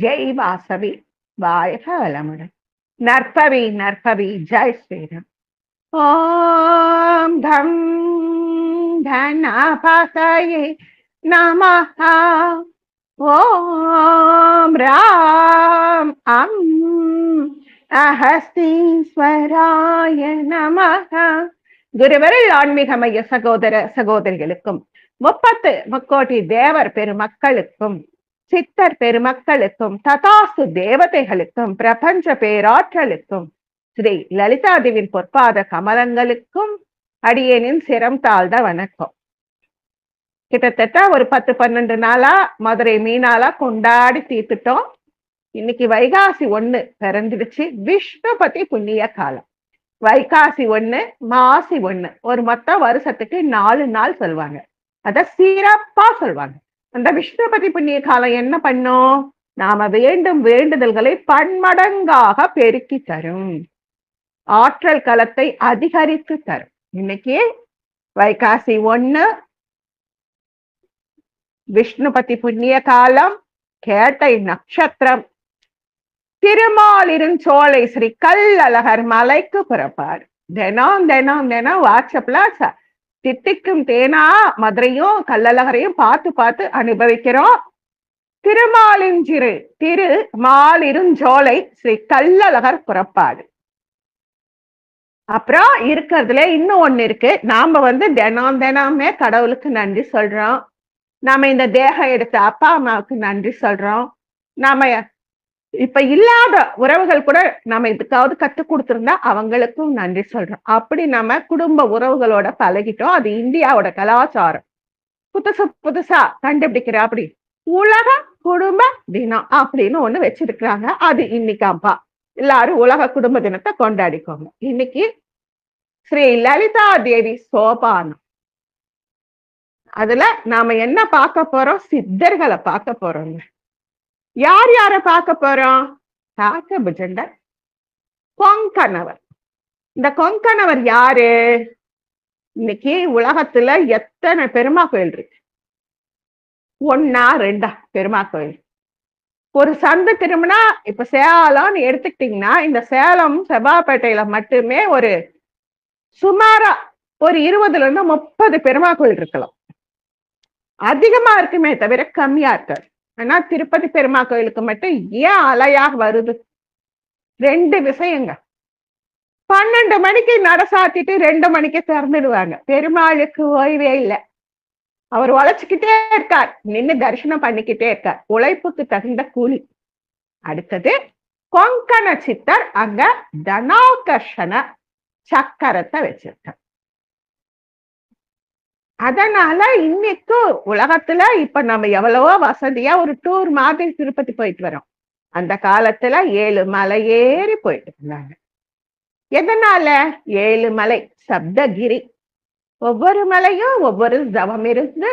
ஜெய் வாசவி வாழ்க வளமுடன். நற்பவி நற்பவி ஜெய் ஸ்ரீராம். ஓம் தம் தனபதயே நமஹ. ஓம் ராம் அஹஸ்தீஸ்வராய நமஹ. குருவருள் ஆன்மீக மைய சகோதர சகோதரிகளுக்கும் 30 முக்கோடி தேவர் பெருமக்களுக்கும் சித்தர் பெருமக்களுக்கும் ததாசு தேவதைகளுக்கும் பிரபஞ்ச பேராற்றலுக்கும் ஸ்ரீ லலிதாதேவியின் பொற்பாத கமலங்களுக்கும் அடியேனின் சிரம் தாழ்ந்த வணக்கம். கிட்டத்தட்ட ஒரு 10-12 நாளா மதுரை மீனாலா கொண்டாடி தீர்த்துட்டோம். இன்னைக்கு வைகாசி 1 பிறந்துடுச்சு. விஷ்ணுபதி புண்ணிய காலம். வைகாசி 1 மாசி 1 ஒரு மொத்தம் வருஷத்துக்கு 4 நாள் சொல்லுவாங்க. அத சிறப்பா சொல்லுவாங்க. அந்த விஷ்ணுபதி புண்ணிய காலம் என்ன பண்ணும்? நாம வேண்டும் வேண்டுதல்களை பன்மடங்காக பெருக்கி தரும். ஆற்றல் களத்தை அதிகரித்து தரும். இன்னைக்கு வைகாசி 1 விஷ்ணுபதி புண்ணிய காலம், கேட்டை நட்சத்திரம், திருமாலிருஞ்சோலை ஸ்ரீ கள்ளழகர் மலைக்கு புறப்பாடு. தினம் தினம் தினம் வாட்ஸ்அப்ல தித்திக்கும் தேனா மதுரையும் கள்ளழகரையும் பார்த்து அனுபவிக்கிறோம். திருமாலிருஞ்சோலை ஸ்ரீ கள்ளழகர் புறப்பாடு. அப்புறம் இருக்கிறதுல இன்னும் ஒண்ணு இருக்கு. நாம தினமே கடவுளுக்கு நன்றி சொல்றோம். நாம இந்த தேகம் எடுத்த அப்பா அம்மாவுக்கு நன்றி சொல்றோம். நாம இப்ப இல்லாத உறவுகள் கூட நம்ம இதுக்காவது கற்றுக் கொடுத்திருந்தா அவங்களுக்கும் நன்றி சொல்றோம். அப்படி நம்ம குடும்ப உறவுகளோட பழகிட்டோம். அது இந்தியாவோட கலாச்சாரம். புதுசா கண்டுபிடிக்கிற அப்படி உலக குடும்ப தினம் அப்படின்னு ஒண்ணு வச்சிருக்கிறாங்க. அது இன்னைக்காப்பா எல்லாரும் உலக குடும்ப தினத்தை கொண்டாடிக்கோங்க. இன்னைக்கு ஸ்ரீ லலிதா தேவி சோபானம். அதுல நாம என்ன பார்க்க போறோம்? சித்தர்களை பார்க்க போறோங்க. யார் யார பார்க்க போறோம்? காக்கபுஜண்டர், கொங்கணவர். இந்த கொங்கணவர் யாரு? இன்னைக்கு உலகத்துல எத்தனை பெருமா கோயில் இருக்கு? 1 2 பெருமா கோயில். ஒரு சந்து திரும்பினா இப்ப சேலம்னு எடுத்துக்கிட்டீங்கன்னா இந்த சேலம் செவ்வாப்பேட்டையில மட்டுமே ஒரு சுமாரா ஒரு 20-30 பெருமா கோயில் இருக்கலாம். அதிகமா இருக்குமே தவிர கம்மியா இருக்காது. ஆனா திருப்பதி பெருமா கோயிலுக்கு மட்டும் ஏன் அலையாக வருது? 2 விஷயங்க. 12 மணிக்கு நட சாத்திட்டு 2 மணிக்கு திறந்துடுவாங்க. பெருமாளுக்கு ஓய்வே இல்லை. அவர் உழைச்சுக்கிட்டே இருக்கார். நின்று தரிசனம் பண்ணிக்கிட்டே இருக்கார். உழைப்புக்கு தகுந்த கூலி. அடுத்தது கொங்கண சித்தர் அங்க தனாகர்ஷண சக்கரத்தை வச்சிருக்கார். அதனால இன்னைக்கு உலகத்துல இப்ப நம்ம எவ்வளவோ வசதியா ஒரு டூர் மாதிரி திருப்பதி போயிட்டு வரோம். அந்த காலத்துல 7 மலை ஏறி போயிட்டு இருந்தாங்க. எதனால? 7 மலை சப்தகிரி. ஒவ்வொரு மலையும் ஒவ்வொரு தவம் இருந்து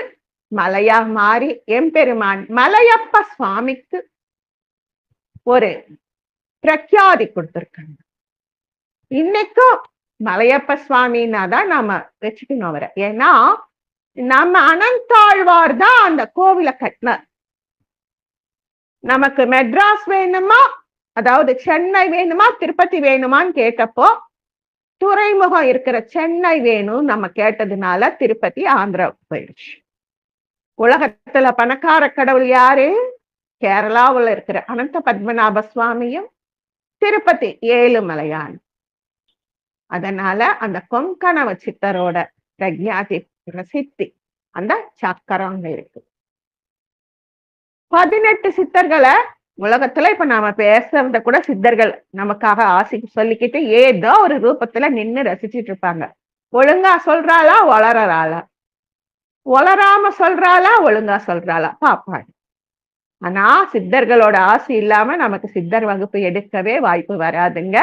மலையா மாறி எம்பெருமான் மலையப்ப சுவாமிக்கு ஒரு பிரக்யாதி கொடுத்திருக்காங்க. இன்னைக்கும் மலையப்ப சுவாமின்னா தான் நாம வச்சுக்கணும் அவரை. ஏன்னா நம்ம அனந்தாழ்வார் தான் அந்த கோவிலை கட்டினார். நமக்கு மெட்ராஸ் வேணுமா, அதாவது சென்னை வேணுமா, திருப்பதி வேணுமான்னு கேட்டப்போ துறைமுகம் இருக்கிற சென்னை வேணும் நம்ம கேட்டதுனால திருப்பதி ஆந்திராவுக்கு போயிடுச்சு. உலகத்துல பணக்கார கடவுள் யாரு? கேரளாவில் இருக்கிற அனந்த பத்மநாப சுவாமியும் திருப்பதி ஏழுமலையான். அதனால அந்த கொங்கணவ சித்தரோட பிரக்ஞாதி பிரசித்தி அந்த சக்கரம் இருக்கு. 18 சித்தர்களை உலகத்துல இப்ப நாம பேசுறத கூட சித்தர்கள் நமக்காக ஆசை சொல்லிக்கிட்டு ஏதோ ஒரு ரூபத்துல நின்னு ரசிச்சுட்டு இருப்பாங்க. ஒழுங்கா சொல்றாளா, வளராளா, வளராம சொல்றாளா, ஒழுங்கா சொல்றாளா பாப்பாங்க. ஆனா சித்தர்களோட ஆசை இல்லாம நமக்கு சித்தர் வகுப்பு எடுக்கவே வாய்ப்பு வராதுங்க.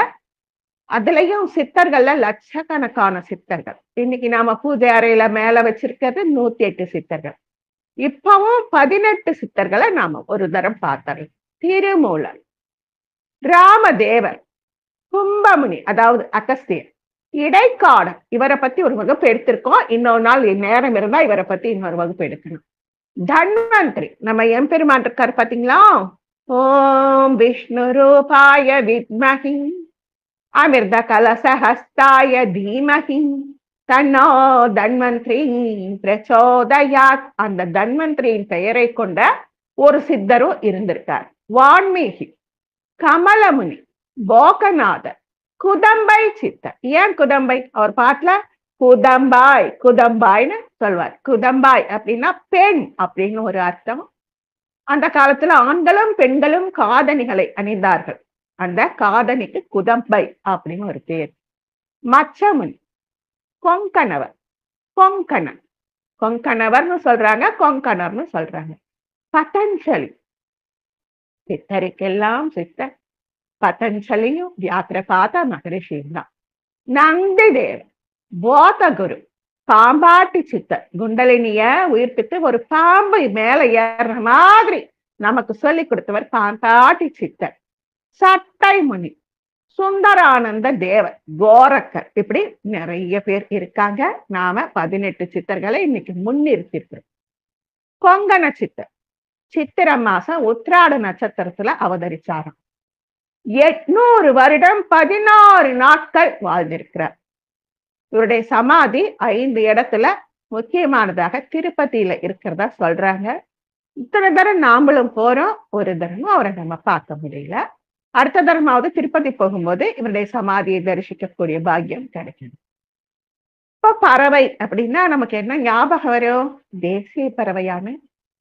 அதுலயும் சித்தர்கள்ல லட்சக்கணக்கான சித்தர்கள். இன்னைக்கு நாம பூஜை அறையில மேல வச்சிருக்கிறது 108 சித்தர்கள். இப்பவும் 18 சித்தர்களை நாம ஒரு தரம் பார்த்தோம். திருமூலர், ராமதேவர், கும்பமுனி அதாவது அகஸ்தியர், இடைக்காடர். இவரை பத்தி ஒரு வகுப்பு எடுத்திருக்கோம். இன்னொரு நாள் நேரம் இருந்தா இவரை பத்தி இன்னொரு வகுப்பு எடுக்கணும். தன்வந்திரி, நம்ம எம்பெருமான் இருக்காரு பாத்தீங்களா, ஓம் விஷ்ணு ரூபாய வித்மஹி அமிர்த கலசஹஸ்தாய தீமஹி தன்னோ தன்வந்திரி பிரச்சோதயாத். அந்த தன்வந்திரியின் பெயரை கொண்ட ஒரு சித்தரும் இருந்திருக்கார். வான்மீகி, கமலமுனி, போகநாதர், குதம்பை சித்தர். ஏன் குதம்பை? அவர் பாட்டுல குதம்பாய் குதம்பாய்னு சொல்வார். குதம்பாய் அப்படின்னா பெண் அப்படின்னு ஒரு அர்த்தம். அந்த காலத்துல ஆண்களும் பெண்களும் காதணிகளை அணிந்தார்கள். அந்த காதணிக்கு குதம்பை அப்படின்னு ஒரு பேர். மச்சமுனி, கொங்கணவர், கொங்கணன், கொங்கணவர்னு சொல்றாங்க, கொங்கணர்னு சொல்றாங்க. பதஞ்சலி, சித்தருக்கெல்லாம் சித்தர் பதஞ்சலியும் வியாக்கிரபாத மகரிஷியும் தான். நந்தி தேவன், போத குரு, பாம்பாட்டி சித்தர், குண்டலினிய உயிர்ப்பித்து ஒரு பாம்பு மேல ஏறுற மாதிரி நமக்கு சொல்லி கொடுத்தவர் பாம்பாட்டி சித்தர். சட்டை முனி, சுந்தரானந்த தேவர், கோரக்கர், இப்படி நிறைய பேர் இருக்காங்க. நாம 18 சித்தர்களை இன்னைக்கு முன்னிறுத்திருக்கிறோம். கொங்கண சித்தர் சித்திர மாசம் உத்திராட நட்சத்திரத்துல அவதரிச்சாராம். 800 வருடம் 16 நாட்கள் வாழ்ந்திருக்கிறார். இவருடைய சமாதி 5 இடத்துல முக்கியமானதாக திருப்பதியில இருக்கிறதா சொல்றாங்க. இத்தனை தரம் நாமளும் போறோம், ஒரு தரமும் அவரை நம்ம பார்க்க முடியல. அடுத்த தரமாவது திருப்பதி போகும்போது இவருடைய சமாதியை தரிசிக்கக்கூடிய பாக்கியம் கிடைக்கும். இப்ப பறவை அப்படின்னா நமக்கு என்ன ஞாபகம் வரும்? தேசிய பறவையான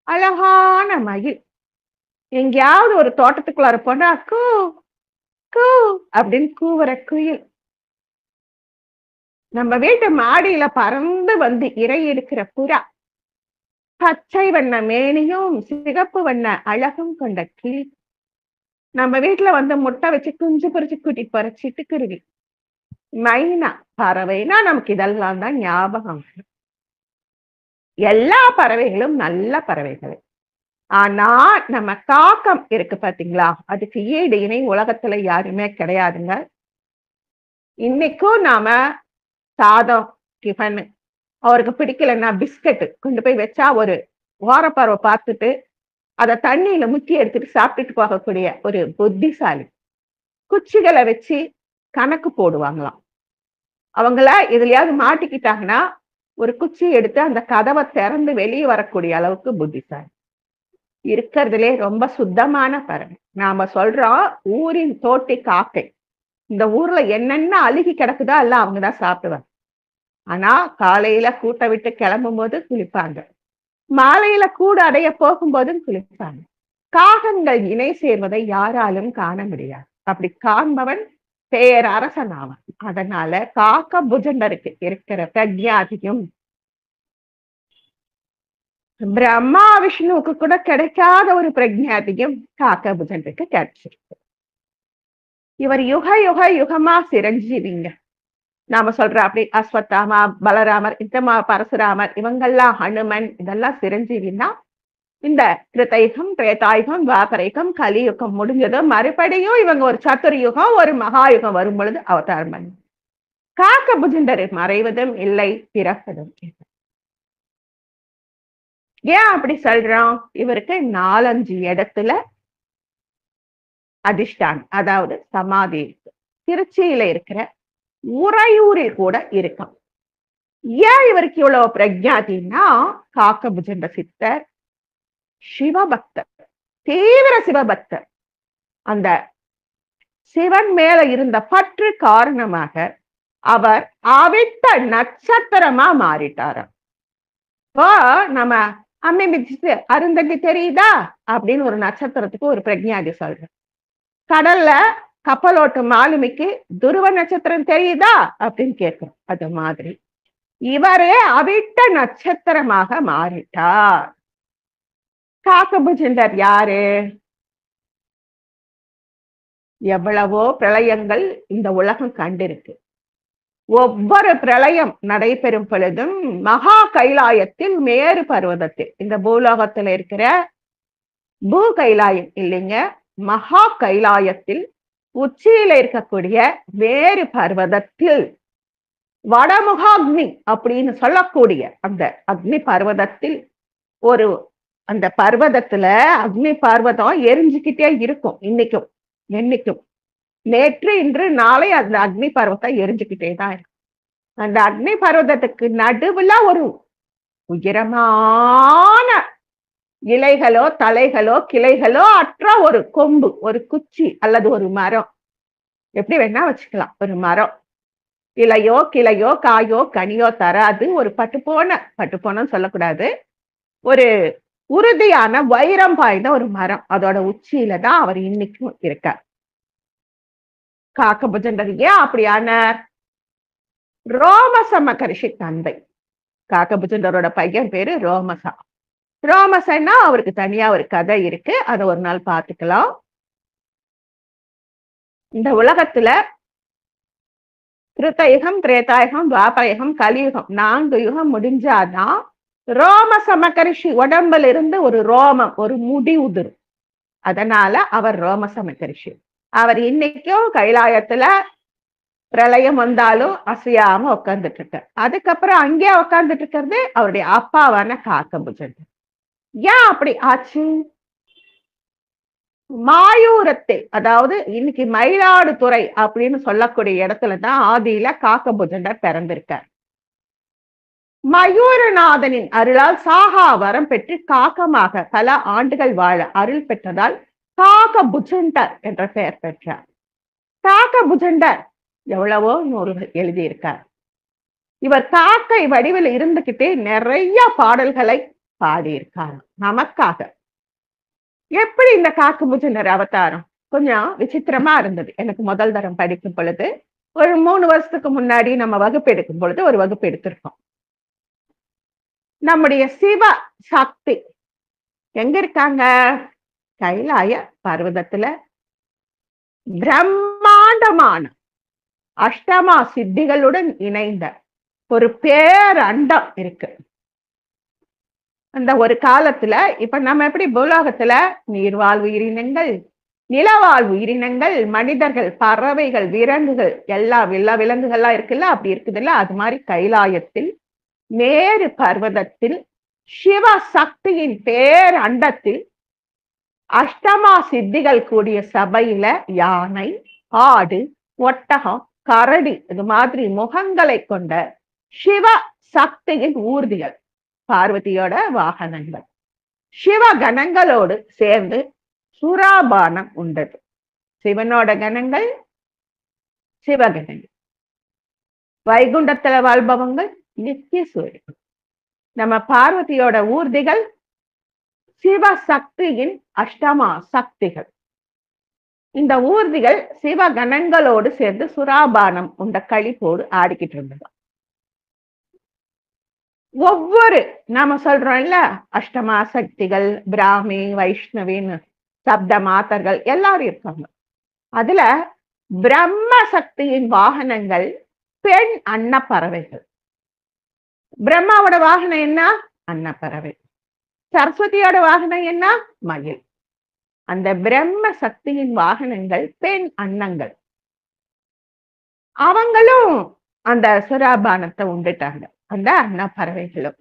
அழகான மயில். எங்கேயாவது ஒரு தோட்டத்துக்குள்ளார போனா கூ கூ அப்படின்னு கூவுற குயில். நம்ம வீட்டு மாடியில பறந்து வந்து இறை எடுக்கிற புறா. பச்சை வண்ண மேனியும் சிகப்பு வண்ண அழகும் கொண்ட கிளி. நம்ம வீட்டுல வந்து முட்டை வச்சு குஞ்சு பறிச்சு கூட்டிட்டு போற சிட்டுக்குருவி. மைனா, பறவைனா நமக்கு இதெல்லாம் தான் ஞாபகம். எல்லா பறவைகளும் நல்ல பறவைகள். ஆனா நம்ம காக்கம் இருக்கு பாத்தீங்களா, அதுக்கு ஈடு இணை உலகத்துல யாருமே கிடையாதுங்க. இன்னைக்கும் நாம சாதம், டிஃபன், அவருக்கு பிடிக்கலன்னா பிஸ்கட் கொண்டு போய் வச்சா ஒரு ஓரப்பறவை பார்த்துட்டு அதை தண்ணியில முக்கி எடுத்துட்டு சாப்பிட்டுட்டு போகக்கூடிய ஒரு புத்திசாலி. குச்சிகளை வச்சு கணக்கு போடுவாங்களாம். அவங்கள எதுலயாவது மாட்டிக்கிட்டாங்கன்னா ஒரு குச்சி எடுத்து அந்த கதவை திறந்து வெளியே வரக்கூடிய அளவுக்கு புத்திசாலி. இருக்கிறதுலே ரொம்ப சுத்தமான பறவை. நாம சொல்றோம் ஊரின் தோட்டி காக்கை. இந்த ஊர்ல என்னென்ன அழுகி கிடக்குதோ எல்லாம் அவங்கதான் சாப்பிடுவாங்க. ஆனா காலையில கூட்ட விட்டு கிளம்பும் போது குளிப்பாங்க, மாலையில கூடு அடைய போகும்போதும் குளிப்பாங்க. காகங்கள் இணை சேர்வதை யாராலும் காண முடியாது. அப்படி காண்பவன் பேரரசன் ஆவான். அதனால காக்க புஜண்டருக்கு இருக்கிற பிரக்ஞாதியும் பிரம்மா விஷ்ணுவுக்கு கூட கிடைக்காத ஒரு பிரக்ஞாதியும் காக்க புஜண்டருக்கு கிடைச்சிருக்கு. இவர் யுக யுக யுகமா சிரஞ்சீவிங்க. நாம சொல்ற அப்படி அஸ்வத்தாமா, பலராமர், இந்தமா பரசுராமர், இவங்கெல்லாம் ஹனுமன், இதெல்லாம் சிரஞ்சீவின்னா இந்த கிருத்தயுகம், திரேதாயுகம், துவாபரயுகம், கலியுகம் முடிஞ்சதும் மறுபடியும் இவங்க ஒரு சத்துர்யுகம், ஒரு மகாயுகம் வரும் பொழுது அவதாரம் பண்ணி காக்க புஜண்டர் மறைவதும் இல்லை, பிறப்பதும் இல்லை. ஏன் அப்படி சொல்றோம்? இவருக்கு 4-5 இடத்துல அதிஷ்டானம், அதாவது சமாதி இருக்கு. திருச்சியில இருக்கிற உறையூரில் கூட இருக்கான். ஏன் இவருக்கு இவ்வளவு பிரக்ஞாதின்னா, காக்க புஜண்ட சித்தர் சிவபக்தர், தீவிர சிவபக்தர். அந்த சிவன் மேல இருந்த பற்று காரணமாக அவர் அவிட்ட நட்சத்திரமா மாறிட்டாராம். இப்போ நம்ம அம்மி மிதிச்சு அருந்ததி தெரியுதா அப்படின்னு ஒரு நட்சத்திரத்துக்கு ஒரு பிரக்ஞாதி சொல்றேன். கடல்ல கப்பலோட்டு மாலுமிக்கு துருவ நட்சத்திரம் தெரியுதா அப்படின்னு கேட்கிறோம். அது மாதிரி இவரே அவிட்ட நட்சத்திரமாக மாறிட்டார். காக்கபுஜண்டர் யாரு? எவ்வளவோ பிரளயங்கள் இந்த உலகம் கண்டிருக்கு. ஒவ்வொரு பிரளயம் நடைபெறும் பொழுதும் மகா கைலாயத்தில், மேரு பர்வதத்தில், இந்த பூலோகத்துல இருக்கிற பூ கைலாயம் இல்லைங்க, மகா கைலாயத்தில் உச்சியில இருக்கக்கூடிய மேரு பர்வதத்தில் வடமுகாக்னி அப்படின்னு சொல்லக்கூடிய அந்த அக்னி பர்வதத்தில் ஒரு அந்த பர்வதத்துல அக்னி பர்வதம் எரிஞ்சுக்கிட்டே இருக்கும் இன்னைக்கும், என்னைக்கும். நேற்று இன்று நாளை அந்த அக்னி பர்வதம் எரிஞ்சுக்கிட்டே தான் இருக்கும். அந்த அக்னி பர்வதத்துக்கு நடுவுல ஒரு உயரமான இலைகளோ தலைகளோ கிளைகளோ அற்ற ஒரு கொம்பு, ஒரு குச்சி அல்லது ஒரு மரம், எப்படி வேணா வச்சுக்கலாம். ஒரு மரம் இலையோ கிளையோ காயோ கனியோ தராது. ஒரு பட்டுப்போன சொல்லக்கூடாது, ஒரு உறுதியான வைரம் பாய்ந்த ஒரு மரம். அதோட உச்சியில தான் அவர் இன்னைக்கும் இருக்கார். காக்கபுஜண்டர் ஏன் அப்படியான? ரோமச மகரிஷி தந்தை. காக்கபுஜண்டரோட பையன் பேரு ரோமசா. ரோமசன்னா அவருக்கு தனியா ஒரு கதை இருக்கு, அதை ஒரு நாள் பார்த்துக்கலாம். இந்த உலகத்துல கிருத்தயுகம், திரேதாயுகம், துவாபரயுகம், கலியுகம் 4 யுகம் முடிஞ்சாதான் ரோமச மகரிஷி உடம்புல இருந்து ஒரு ரோமம், ஒரு முடி உதிரும். அதனால அவர் ரோமச மகரிஷி. அவர் இன்னைக்கும் கைலாயத்துல பிரளயம் வந்தாலும் அசையாம உட்கார்ந்துட்டு இருக்கார். அதுக்கப்புறம் அங்கே உட்கார்ந்துட்டு இருக்கிறது அவருடைய அப்பாவான காக்கபுஜண்டர். ஏன் அப்படி ஆச்சு? மாயூரத்தை, அதாவது இன்னைக்கு மயிலாடுதுறை அப்படின்னு சொல்லக்கூடிய இடத்துலதான் ஆதியில காக்கபுஜண்டர் பிறந்திருக்கார். மயூரநாதனின் அருளால் சாகா வரம் பெற்று காக்கமாக பல ஆண்டுகள் வாழ அருள் பெற்றதால் காக்கபுஜண்டர் என்ற பெயர் பெற்றார். காக்கபுஜண்டர் எவ்வளவோ நூல்கள் எழுதியிருக்கார். இவர் காக்கை வடிவில் இருந்துகிட்டே நிறைய பாடல்களை பாடியிருக்கார் நமக்காக. எப்படி இந்த காக்கபுஜண்டர் அவதாரம்? கொஞ்சம் விசித்திரமா இருந்தது எனக்கு முதல் தரம் படிக்கும் பொழுது. ஒரு 3 வருஷத்துக்கு முன்னாடி நம்ம வகுப்பு எடுக்கும் பொழுது ஒரு வகுப்பு எடுத்திருக்கோம். நம்முடைய சிவ சக்தி எங்க இருக்காங்க? கைலாய பர்வதத்துல பிரம்மாண்டமான அஷ்டமா சித்திகளுடன் இணைந்த ஒரு பேரண்டம் இருக்கு. அந்த ஒரு காலத்துல இப்ப நம்ம எப்படி பூலோகத்துல நீர்வாழ் உயிரினங்கள், நிலவாழ் உயிரினங்கள், மனிதர்கள், பறவைகள், விலங்குகள், எல்லா விலங்குகள்லாம் இருக்குல்ல, அப்படி இருக்குதுல்ல, அது மாதிரி கைலாயத்தில் மேரு பர்வதத்தில் சிவ சக்தியின் பேரண்டத்தில் அஷ்டமா சித்திகள் கூடிய சபையில யானை, ஆடு, ஒட்டகம், கரடி இது மாதிரி முகங்களை கொண்ட சிவ சக்தியின் ஊர்திகள், பார்வதியோட வாகனங்கள், சிவ கணங்களோடு சேர்ந்து சுராபானம் உண்டது. சிவனோட கணங்கள் சிவகணங்கள், வைகுண்டத்துல வாழ்பவங்கள் நித்திய சூரியன். நம்ம பார்வதியோட ஊர்திகள் சிவ சக்தியின் அஷ்டமா சக்திகள். இந்த ஊர்திகள் சிவகணங்களோடு சேர்ந்து சுராபானம் உண்ட களிப்போடு ஆடிக்கிட்டு இருந்தது. ஒவ்வொரு நாம சொல்றோம்ல, அஷ்டமா சக்திகள், பிராமி, வைஷ்ணவின்னு சப்த மாதர்கள் எல்லாரும் இருக்காங்க. அதுல பிரம்ம சக்தியின் வாகனங்கள் பெண் அன்னப்பறவைகள். பிரம்மாவோட வாகனம் என்ன? அன்னப்பறவை. சரஸ்வதியோட வாகனம் என்ன? மயில். அந்த பிரம்ம சக்தியின் வாகனங்கள் பெண் அன்னங்கள். அவங்களும் அந்த சுராபானத்தை உண்டுட்டாங்க, அந்த அன்னப்பறவைகளும்.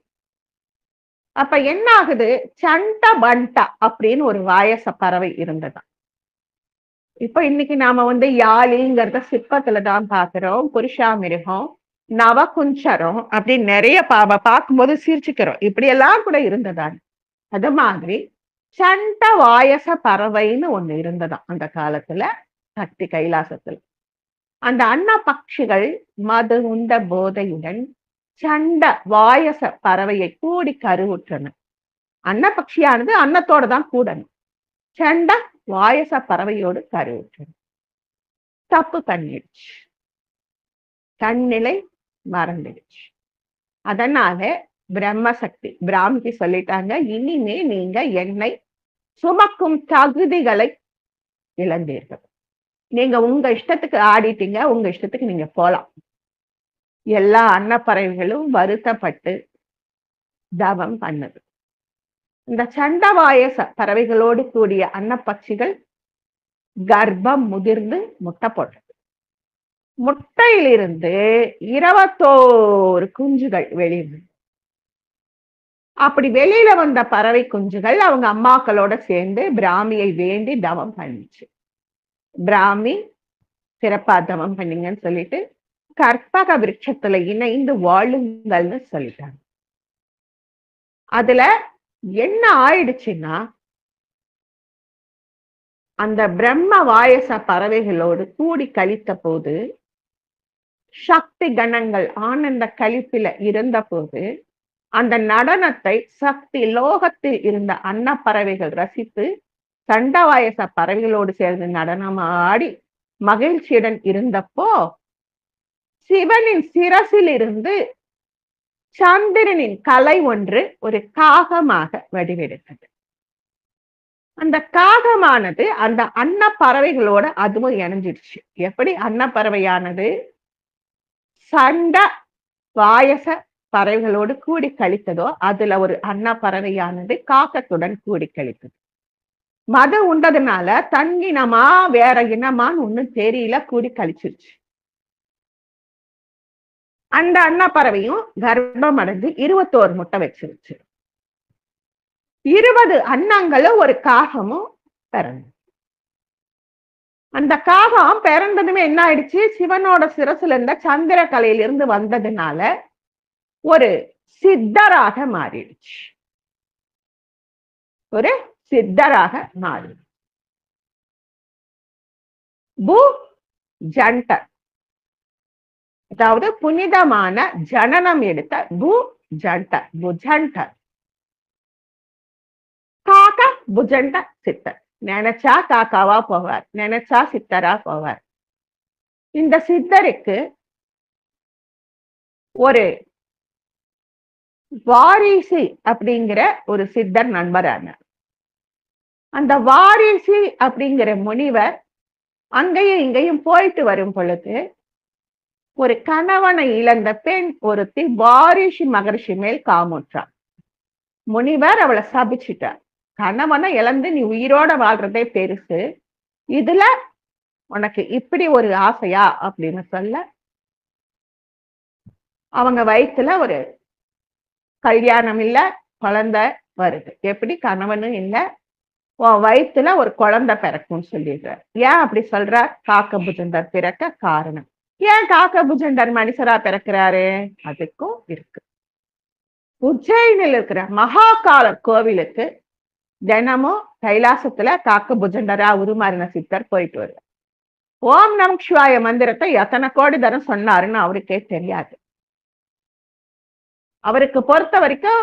அப்ப என்ன ஆகுது? சண்ட பண்டா அப்படின்னு ஒரு வாயச பறவை இருந்ததாம். இப்ப இன்னைக்கு நாம யாழிங்கிறத சிற்பத்துலதான் பாக்குறோம். புருஷாமிருகம், நவகுஞ்சரம் அப்படின்னு நிறைய பார்க்கும்போது சிரிச்சுக்கிறோம், இப்படி எல்லாம் கூட இருந்ததான். அது மாதிரி சண்ட வாயச பறவைன்னு ஒண்ணு இருந்ததாம் அந்த காலத்துல சக்தி கைலாசத்துல. அந்த அன்ன பட்சிகள் மது உண்ட போதையுடன் சண்ட வாயச பறவையை கூடி கருவுற்றன. அன்னபக்ஷியானது அன்னத்தோட தான் கூடணும். சண்ட வாயச பறவையோடு கருவுற்றன. தப்பு பண்ணிடுச்சு, தன்னிலை மறந்துடுச்சு. அதனால பிரம்மசக்தி பிராமிக்கு சொல்லிட்டாங்க, இனிமே நீங்க என்னை சுமக்கும் தகுதிகளை இழந்தீர்கள். நீங்க உங்க இஷ்டத்துக்கு ஆடிட்டீங்க, உங்க இஷ்டத்துக்கு நீங்க போலாம். எல்லா அன்னப்பறவைகளும் வருத்தப்பட்டு தவம் பண்ணுது. இந்த சண்டவாயச பறவைகளோடு கூடிய அன்னப்பட்சிகள் கர்ப்பம் முதிர்ந்து முட்டை போட்டது. முட்டையிலிருந்து 21 குஞ்சுகள் வெளியே. அப்படி வெளியில வந்த பறவை குஞ்சுகள் அவங்க அம்மாக்களோட சேர்ந்து பிராமியை வேண்டி தவம் பண்ணிச்சு. பிராமி சிறப்பா தவம் பண்ணீங்கன்னு சொல்லிட்டு கற்பக விருட்சத்துல இணைந்து வாழுங்கள்னு சொல்லிட்டாங்க. அதுல என்ன ஆயிடுச்சுன்னா, அந்த பிரம்ம வாயச பறவைகளோடு கூடி கழித்த போது, சக்தி கணங்கள் ஆனந்த கழிப்பில இருந்த போது, அந்த நடனத்தை சக்தி லோகத்தில் இருந்த அன்னப்பறவைகள் ரசித்து சண்டவாயச பறவைகளோடு சேர்ந்து நடனம் ஆடி மகிழ்ச்சியுடன் இருந்தப்போ, சிவனின் சிரசில் இருந்து சந்திரனின் கலை ஒன்று ஒரு காகமாக வடிவெடுத்தது. அந்த காகமானது அந்த அன்னப்பறவைகளோட அதுவும் இணைஞ்சிடுச்சு. எப்படி அன்னப்பறவையானது சண்ட வாயச பறவைகளோடு கூடி கழித்ததோ, அதுல ஒரு அன்னப்பறவையானது காகத்துடன் கூடி கழித்தது. மது உண்டதுனால தன் இனமா வேற இனமான்னு ஒண்ணும் தெரியல, கூடி கழிச்சிருச்சு. அந்த அன்னப்பறவையும் கர்ப்பம் அடைந்து 21 முட்டை வச்சிருச்சு. 20 அன்னங்களும் ஒரு காகமும் பிறந்து. அந்த காகம் பிறந்ததுமே என்ன ஆயிடுச்சு, சிவனோட சிரசுல இருந்த சந்திர கலையிலிருந்து வந்ததுனால ஒரு சித்தராக மாறிடுச்சு. ஒரு சித்தராக மாறி பூ ஜண்டர், அதாவது புனிதமான ஜனனம் எடுத்த பூ ஜண்டர், புஜண்டர். காக்கா புஜண்ட சித்தர். நினைச்சா காக்காவா போவார், நினைச்சா சித்தரா போவார். இந்த சித்தருக்கு ஒரு வாரிசி அப்படிங்கிற ஒரு சித்தர் நண்பரான. அந்த வாரிசி அப்படிங்கிற முனிவர் அங்கேயும் இங்கேயும் போயிட்டு வரும் பொழுது, ஒரு கணவனை இழந்த பெண் ஒருத்தி வாரிசி மகரிஷி மேல் காமுற்றார். முனிவர் அவளை சபிச்சிட்டார். கணவனை இழந்து நீ உயிரோட வாழ்றதே பெருசு, இதுல உனக்கு இப்படி ஒரு ஆசையா அப்படின்னு சொல்ல, அவங்க வயிற்றுல ஒரு கல்யாணம் இல்ல, குழந்தை வருது. எப்படி கணவனும் இல்ல, உன் வயிற்றுல ஒரு குழந்தை பிறக்கும்னு சொல்லிடுறார். ஏன் அப்படி சொல்றார்? காக்க புஜண்டர் பிறக்க காரணம். ஏன் காக்க புஜண்டர் மனுஷரா பிறக்கிறாரு? அதுக்கும் இருக்கு. உஜ்ஜயினில் இருக்கிற மகாகாலர் கோவிலுக்கு தினமும் கைலாசத்துல காக்க புஜண்டரா உருமாறின சித்தர் போயிட்டு வருவார். ஓம் நம சிவாய மந்திரத்தை எத்தனை கோடி தரம் சொன்னாருன்னு அவருக்கே தெரியாது. அவருக்கு பொறுத்த வரைக்கும்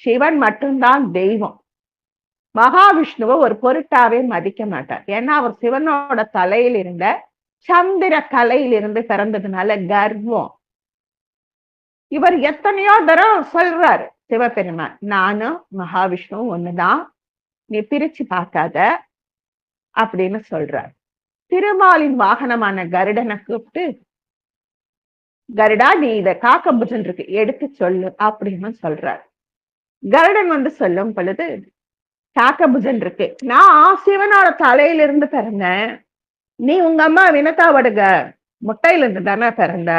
சிவன் மட்டும்தான் தெய்வம். மகாவிஷ்ணுவை ஒரு பொருட்டாவே மதிக்க மாட்டார். ஏன்னா அவர் சிவனோட தலையில் இருந்த சந்திர கலையில் இருந்து பிறந்ததுனால கர்வம். இவர் எத்தனையோ தரம் சொல்றாரு சிவபெருமான், நானும் மகாவிஷ்ணுவும் ஒண்ணுதான், நீ பிரிச்சு பார்க்காத அப்படின்னு சொல்றார். திருமாலின் வாகனமான கருடனை கூப்பிட்டு, கருடா நீ இத காக்க புஜண்டருக்கு எடுத்து சொல்லு அப்படின்னு சொல்றார். கருடன் வந்து சொல்லும் பொழுது, காக்க புஜண்டருக்கு, நான் சிவனோட தலையிலிருந்து பிறந்தேன், நீ உங்க அம்மா வினதாவடுக முட்டையிலிருந்து தானே பிறந்த,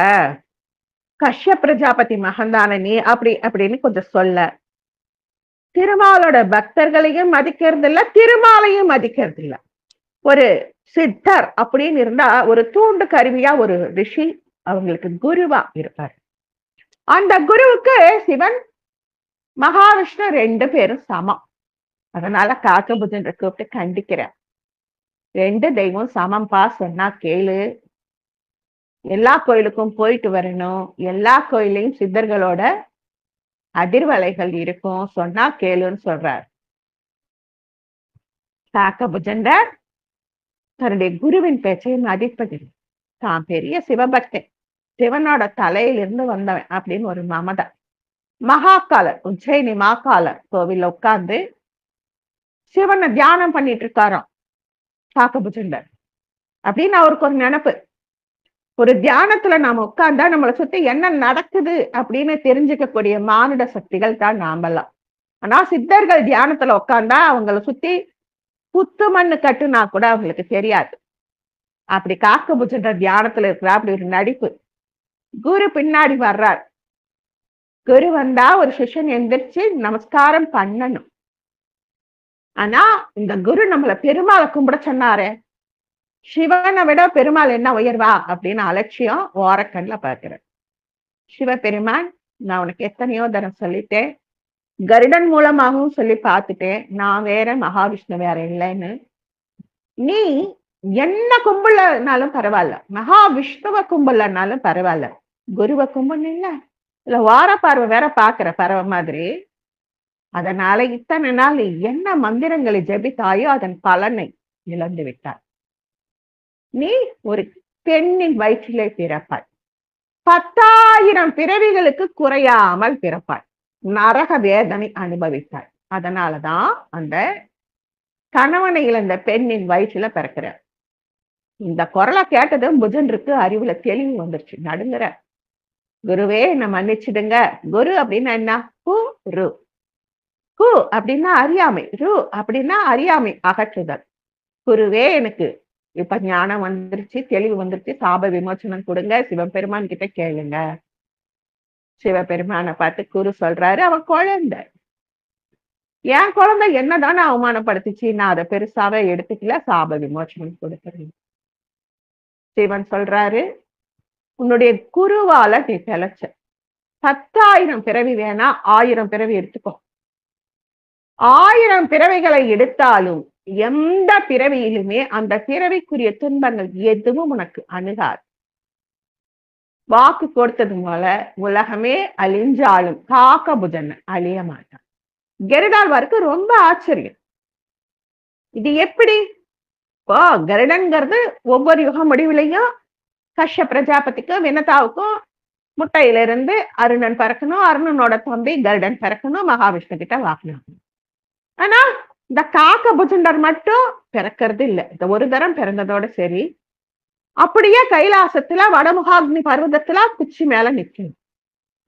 கஷ்ய பிரஜாபதி மகந்தான நீ அப்படி அப்படின்னு கொஞ்சம் சொல்ல. திருமாலோட பக்தர்களையும் மதிக்கிறது இல்ல, திருமாலையும் மதிக்கிறது இல்ல. ஒரு சித்தர் அப்படின்னு இருந்தா ஒரு தூண்டு கருவியா ஒரு ரிஷி அவங்களுக்கு குருவா இருப்பார். அந்த குருவுக்கு சிவன் மகாவிஷ்ணு 2 பேரும் சமம். அதனால காக்க புஜண்டரை கூப்பிட்டு கண்டிக்கிறேன், 2 தெய்வம் சமம்பா, சொன்னா கேளு, எல்லா கோயிலுக்கும் போயிட்டு வரணும், எல்லா கோயிலையும் சித்தர்களோட அதிர்வலைகள் இருக்கும், சொன்னா கேளுன்னு சொல்றார். காக்க புஜண்டர் தன்னுடைய குருவின் பேச்சை மதிப்பதில்லை. தான் பெரிய சிவபக்தன், சிவனோட தலையிலிருந்து வந்தவன் அப்படின்னு ஒரு மமதை. மகாகாலர் உஜ்ஜயினி மாகாலர் கோவில்ல உட்கார்ந்து சிவனை தியானம் பண்ணிட்டு இருக்காராம் காக்க புஜண்டர். அப்படின்னு அவருக்கு ஒரு நினைப்பு, ஒரு தியானத்துல நாம உட்கார்ந்தா நம்மளை சுத்தி என்ன நடக்குது அப்படின்னு தெரிஞ்சுக்கக்கூடிய மானுட சக்திகள் தான் நாமெல்லாம். ஆனா சித்தர்கள் தியானத்துல உட்கார்ந்தா அவங்களை சுத்தி புத்து மண்ணு கட்டுனா கூட அவங்களுக்கு தெரியாது. அப்படி காக்க புஜண்டர் தியானத்துல இருக்கிற அப்படி ஒரு நடிப்பு. குரு பின்னாடி வர்றார். குரு வந்தா ஒரு சிஷ்யன் எந்திரிச்சு நமஸ்காரம் பண்ணணும். ஆனா இந்த குரு நம்மள பெருமாளை கும்பிட சொன்னாரே, சிவனை விட பெருமாள் என்ன உயர்வா அப்படின்னு அலட்சியம் ஓரக்கண்ல பார்க்கிறேன். சிவபெருமான், நான் உனக்கு எத்தனையோ தரம் சொல்லிட்டேன், கருடன் மூலமாகவும் சொல்லி பார்த்துட்டேன், நான் வேற மகாவிஷ்ணு வேற இல்லைன்னு. நீ என்ன கும்பலனாலும் பரவாயில்ல, மகாவிஷ்ணுவ கும்பலனாலும் பரவாயில்ல, குருவை கும்பல் இல்ல இல்ல வார பார்வை வேற பாக்குற பறவை மாதிரி. அதனால இத்தனை நாள் என்ன மந்திரங்களை ஜெபித்தாயோ அதன் பலனை இழந்து விட்டாய். நீ ஒரு பெண்ணின் வயிற்றிலே பிறப்பாய், 10,000 பிறவிகளுக்கு குறையாமல் பிறப்பாய், நரக வேதனை அனுபவித்தாய். அதனாலதான் அந்த கணவனை இழந்த பெண்ணின் வயிற்றுல பிறக்கிற. இந்த குரலை கேட்டதும் புஜன்ருக்கு அறிவுல தெளிவு வந்துருச்சு, நடுங்குற. குருவே என்ன மன்னிச்சிடுங்க. குரு அப்படின்னா என்ன? ரு. கு அப்படின்னா அறியாமை, ரு அப்படின்னா அறியாமை அகற்றுதல். குருவே எனக்கு இப்ப ஞானம் வந்துருச்சு, தெளிவு வந்துருச்சு, சாப விமோசனம் கொடுங்க, சிவபெருமான் கிட்ட கேளுங்க. சிவபெருமான பார்த்து குரு சொல்றாரு, அவன் குழந்தை, என் குழந்தை என்னதானே அவமானப்படுத்துச்சு, நான் அதை பெருசாவே எடுத்துக்கல, சாப விமோசனம் கொடுக்குறேன். சிவன் சொல்றாரு, உன்னுடைய குருவால நீ பிழைச்ச, 10,000 பிறவி வேணா 1000 பிறவி எடுத்துக்கோ. 1000 பிறவிகளை எடுத்தாலும் எந்த பிறவியிலுமே அந்த பிறவிக்குரிய துன்பங்கள் எதுவும் உனக்கு அணுகாது. வாக்கு கொடுத்தது போல உலகமே அழிஞ்சாலும் காக்க புஜன் அழிய மாட்டான். கருடாழ்வாருக்கு ரொம்ப ஆச்சரியம், இது எப்படி? இப்போ கருடன்கிறது ஒவ்வொரு யுக முடிவுலையும் கஷ்ய பிரஜாபதிக்கும் வினதாவுக்கும் முட்டையிலிருந்து அருணன் பிறக்கணும், அருணனோட தம்பி கருடன் பிறக்கணும், மகாவிஷ்ணு கிட்ட வாக்கணும். ஆனா இந்த காக்க புஜண்டர் மட்டும் பிறக்கிறது இல்லை. இந்த ஒரு தரம் பிறந்ததோட சரி, அப்படியே கைலாசத்துல வடமுகாக்னி பர்வதத்துல குச்சி மேல நிக்கணும்.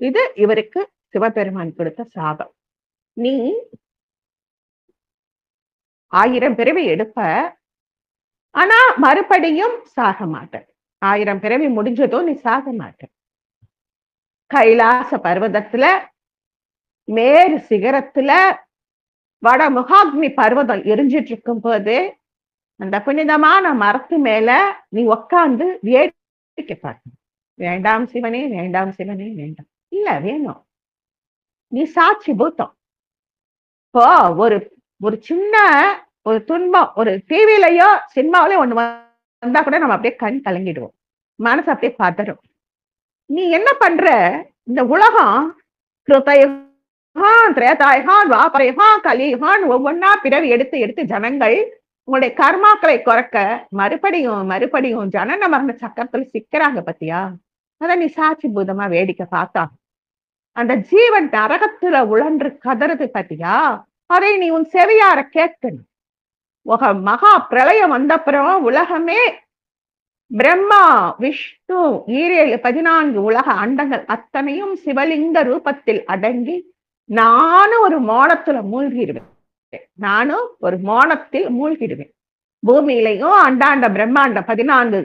இது இவருக்கு சிவபெருமான் கொடுத்த சாபம். நீ 1000 பிறவி எடுப்ப, ஆனா மறுபடியும் சாக மாட்ட. 1000 பிறவி முடிஞ்சதும் நீ சாக மாட்ட. கைலாச பர்வதத்துல மேரு சிகரத்துல வடமுகாக்னி பர்வதம் எரிஞ்சிட்டு இருக்கும் போது அந்த புனிதமான மரத்து மேல நீ உக்காந்து வேடிக்கை பார்க்கணும். வேண்டாம் சிவனே, வேண்டாம் சிவனே, வேண்டாம். இல்ல வேணும், நீ சாட்சி பூத்தம். இப்போ ஒரு சின்ன ஒரு துன்பம் ஒரு டிவிலையோ சினிமாவிலயோ ஒண்ணு வந்தா கூட நம்ம அப்படியே கண் கலங்கிடுவோம், மனசு அப்படியே பதறும். நீ என்ன பண்ற? இந்த உலகம் திரேதாயுகான், துவாபரயுகான், கலியுகான் ஒவ்வொன்னா பிறவி எடுத்து எடுத்து ஜனங்கள் உங்களுடைய கர்மாக்களை குறைக்க மறுபடியும் ஜனன மரண சக்கரத்துல சிக்கிறாங்க பத்தியா? அத நீ சாட்சி பூதமா வேடிக்கை பார்த்தா. அந்த ஜீவன் நரகத்துல உழன்று கதறது பத்தியா? அதை நீ உன் செவியார கேட்கணும். மகா பிரளயம் வந்தப்புறம் உலகமே பிரம்மா விஷ்ணு 14 உலக அண்டங்கள் அத்தனையும் சிவலிங்க ரூபத்தில் அடங்கி நானும் ஒரு மோனத்துல மூழ்கிடுவேன். பூமியிலையும் அண்டாண்ட பிரம்மாண்ட 14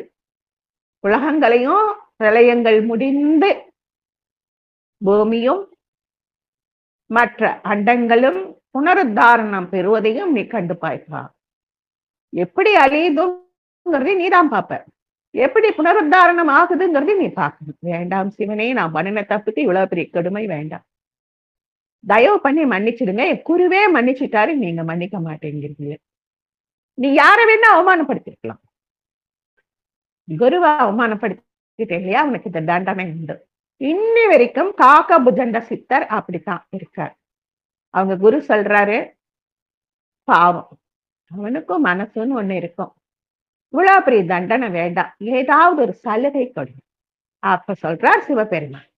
உலகங்களையும் பிரளயங்கள் முடிந்து பூமியும் மற்ற அண்டங்களும் புனருத்தாரணம் பெறுவதையும் நீ கண்டு பாய்ப்பா. எப்படி அழியுதுங்கிறதை நீதான் பார்ப்ப, எப்படி புனருத்தாரணம் ஆகுதுங்கிறதை நீ பார்க்கணும். வேண்டாம் சிவனே, நான் பண்ணின தப்புக்கு இவ்வளவு பெரிய கொடுமை வேண்டாம், தயவு பண்ணி மன்னிச்சிடுங்க. குருவே மன்னிச்சுட்டாரு, நீங்க மன்னிக்க மாட்டேங்கிறீங்க. நீ யார வேணா அவமானப்படுத்திருக்கலாம், குருவா அவமானப்படுத்திட்டே இல்லையா? உனக்கு இந்த தண்டனை உண்டு. இன்னி வரைக்கும் காக்க புஜண்ட சித்தர் அப்படித்தான் இருக்கார். அவங்க குரு சொல்றாரு, பாவம் அவனுக்கும் மனசுன்னு ஒண்ணு இருக்கும், இவ்வளவு பெரிய தண்டனை வேண்டாம், ஏதாவது ஒரு சலுகை கொடு. அப்ப சொல்றார் சிவபெருமான்,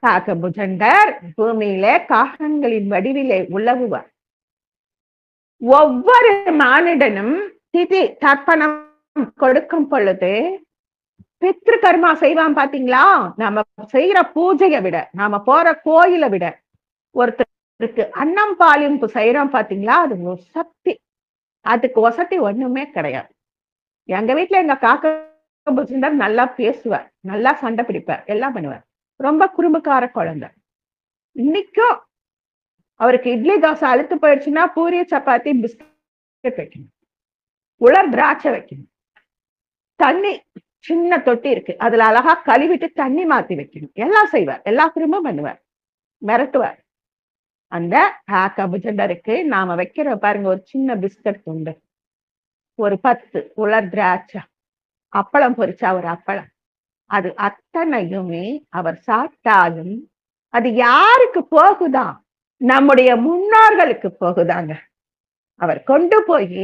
காக்க புஜண்டர் பூமியில காகங்களின் வடிவிலே உலவுவார். ஒவ்வொரு மானிடனும் திதி தர்ப்பணம் கொடுக்கும் பொழுது பித்ரு கர்மா செய்வான் பாத்தீங்களா? நாம செய்யற பூஜையை விட, நாம போற கோயிலை விட ஒருத்தருக்கு அன்னம் பாலிம்பு செய்யறோம் பாத்தீங்களா, அது சக்தி. அதுக்கு வசதி ஒண்ணுமே கிடையாது. எங்க வீட்டுல எங்க காக்க புஜண்டர் நல்லா பேசுவார், நல்லா சண்டை பிடிப்பார், எல்லாம் பண்ணுவார். ரொம்ப குறும்புக்கார குழந்தை. இன்னைக்கும் அவருக்கு இட்லி தோசை அழுத்து போயிடுச்சுன்னா பூரி சப்பாத்தி பிஸ்கட் வைக்கணும், உலர் திராட்சை வைக்கணும், தண்ணி சின்ன தொட்டி இருக்கு அதுல அழகா கழுவிட்டு தண்ணி மாத்தி வைக்கணும். எல்லாம் செய்வார், எல்லா குறும்பும் பண்ணுவார், மிரட்டுவார். அந்த கபுஜண்டருக்கு நாம வைக்கிற பாருங்க ஒரு சின்ன பிஸ்கட் துண்டு, ஒரு 10 உலர் திராட்சை, அப்பளம் பொரிச்சா ஒரு அப்பளம், அது அத்தனையுமே அவர் சாப்பிட்டாலும் அது யாருக்கு போகுதா? நம்முடைய முன்னோர்களுக்கு போகுதாங்க. அவர் கொண்டு போய்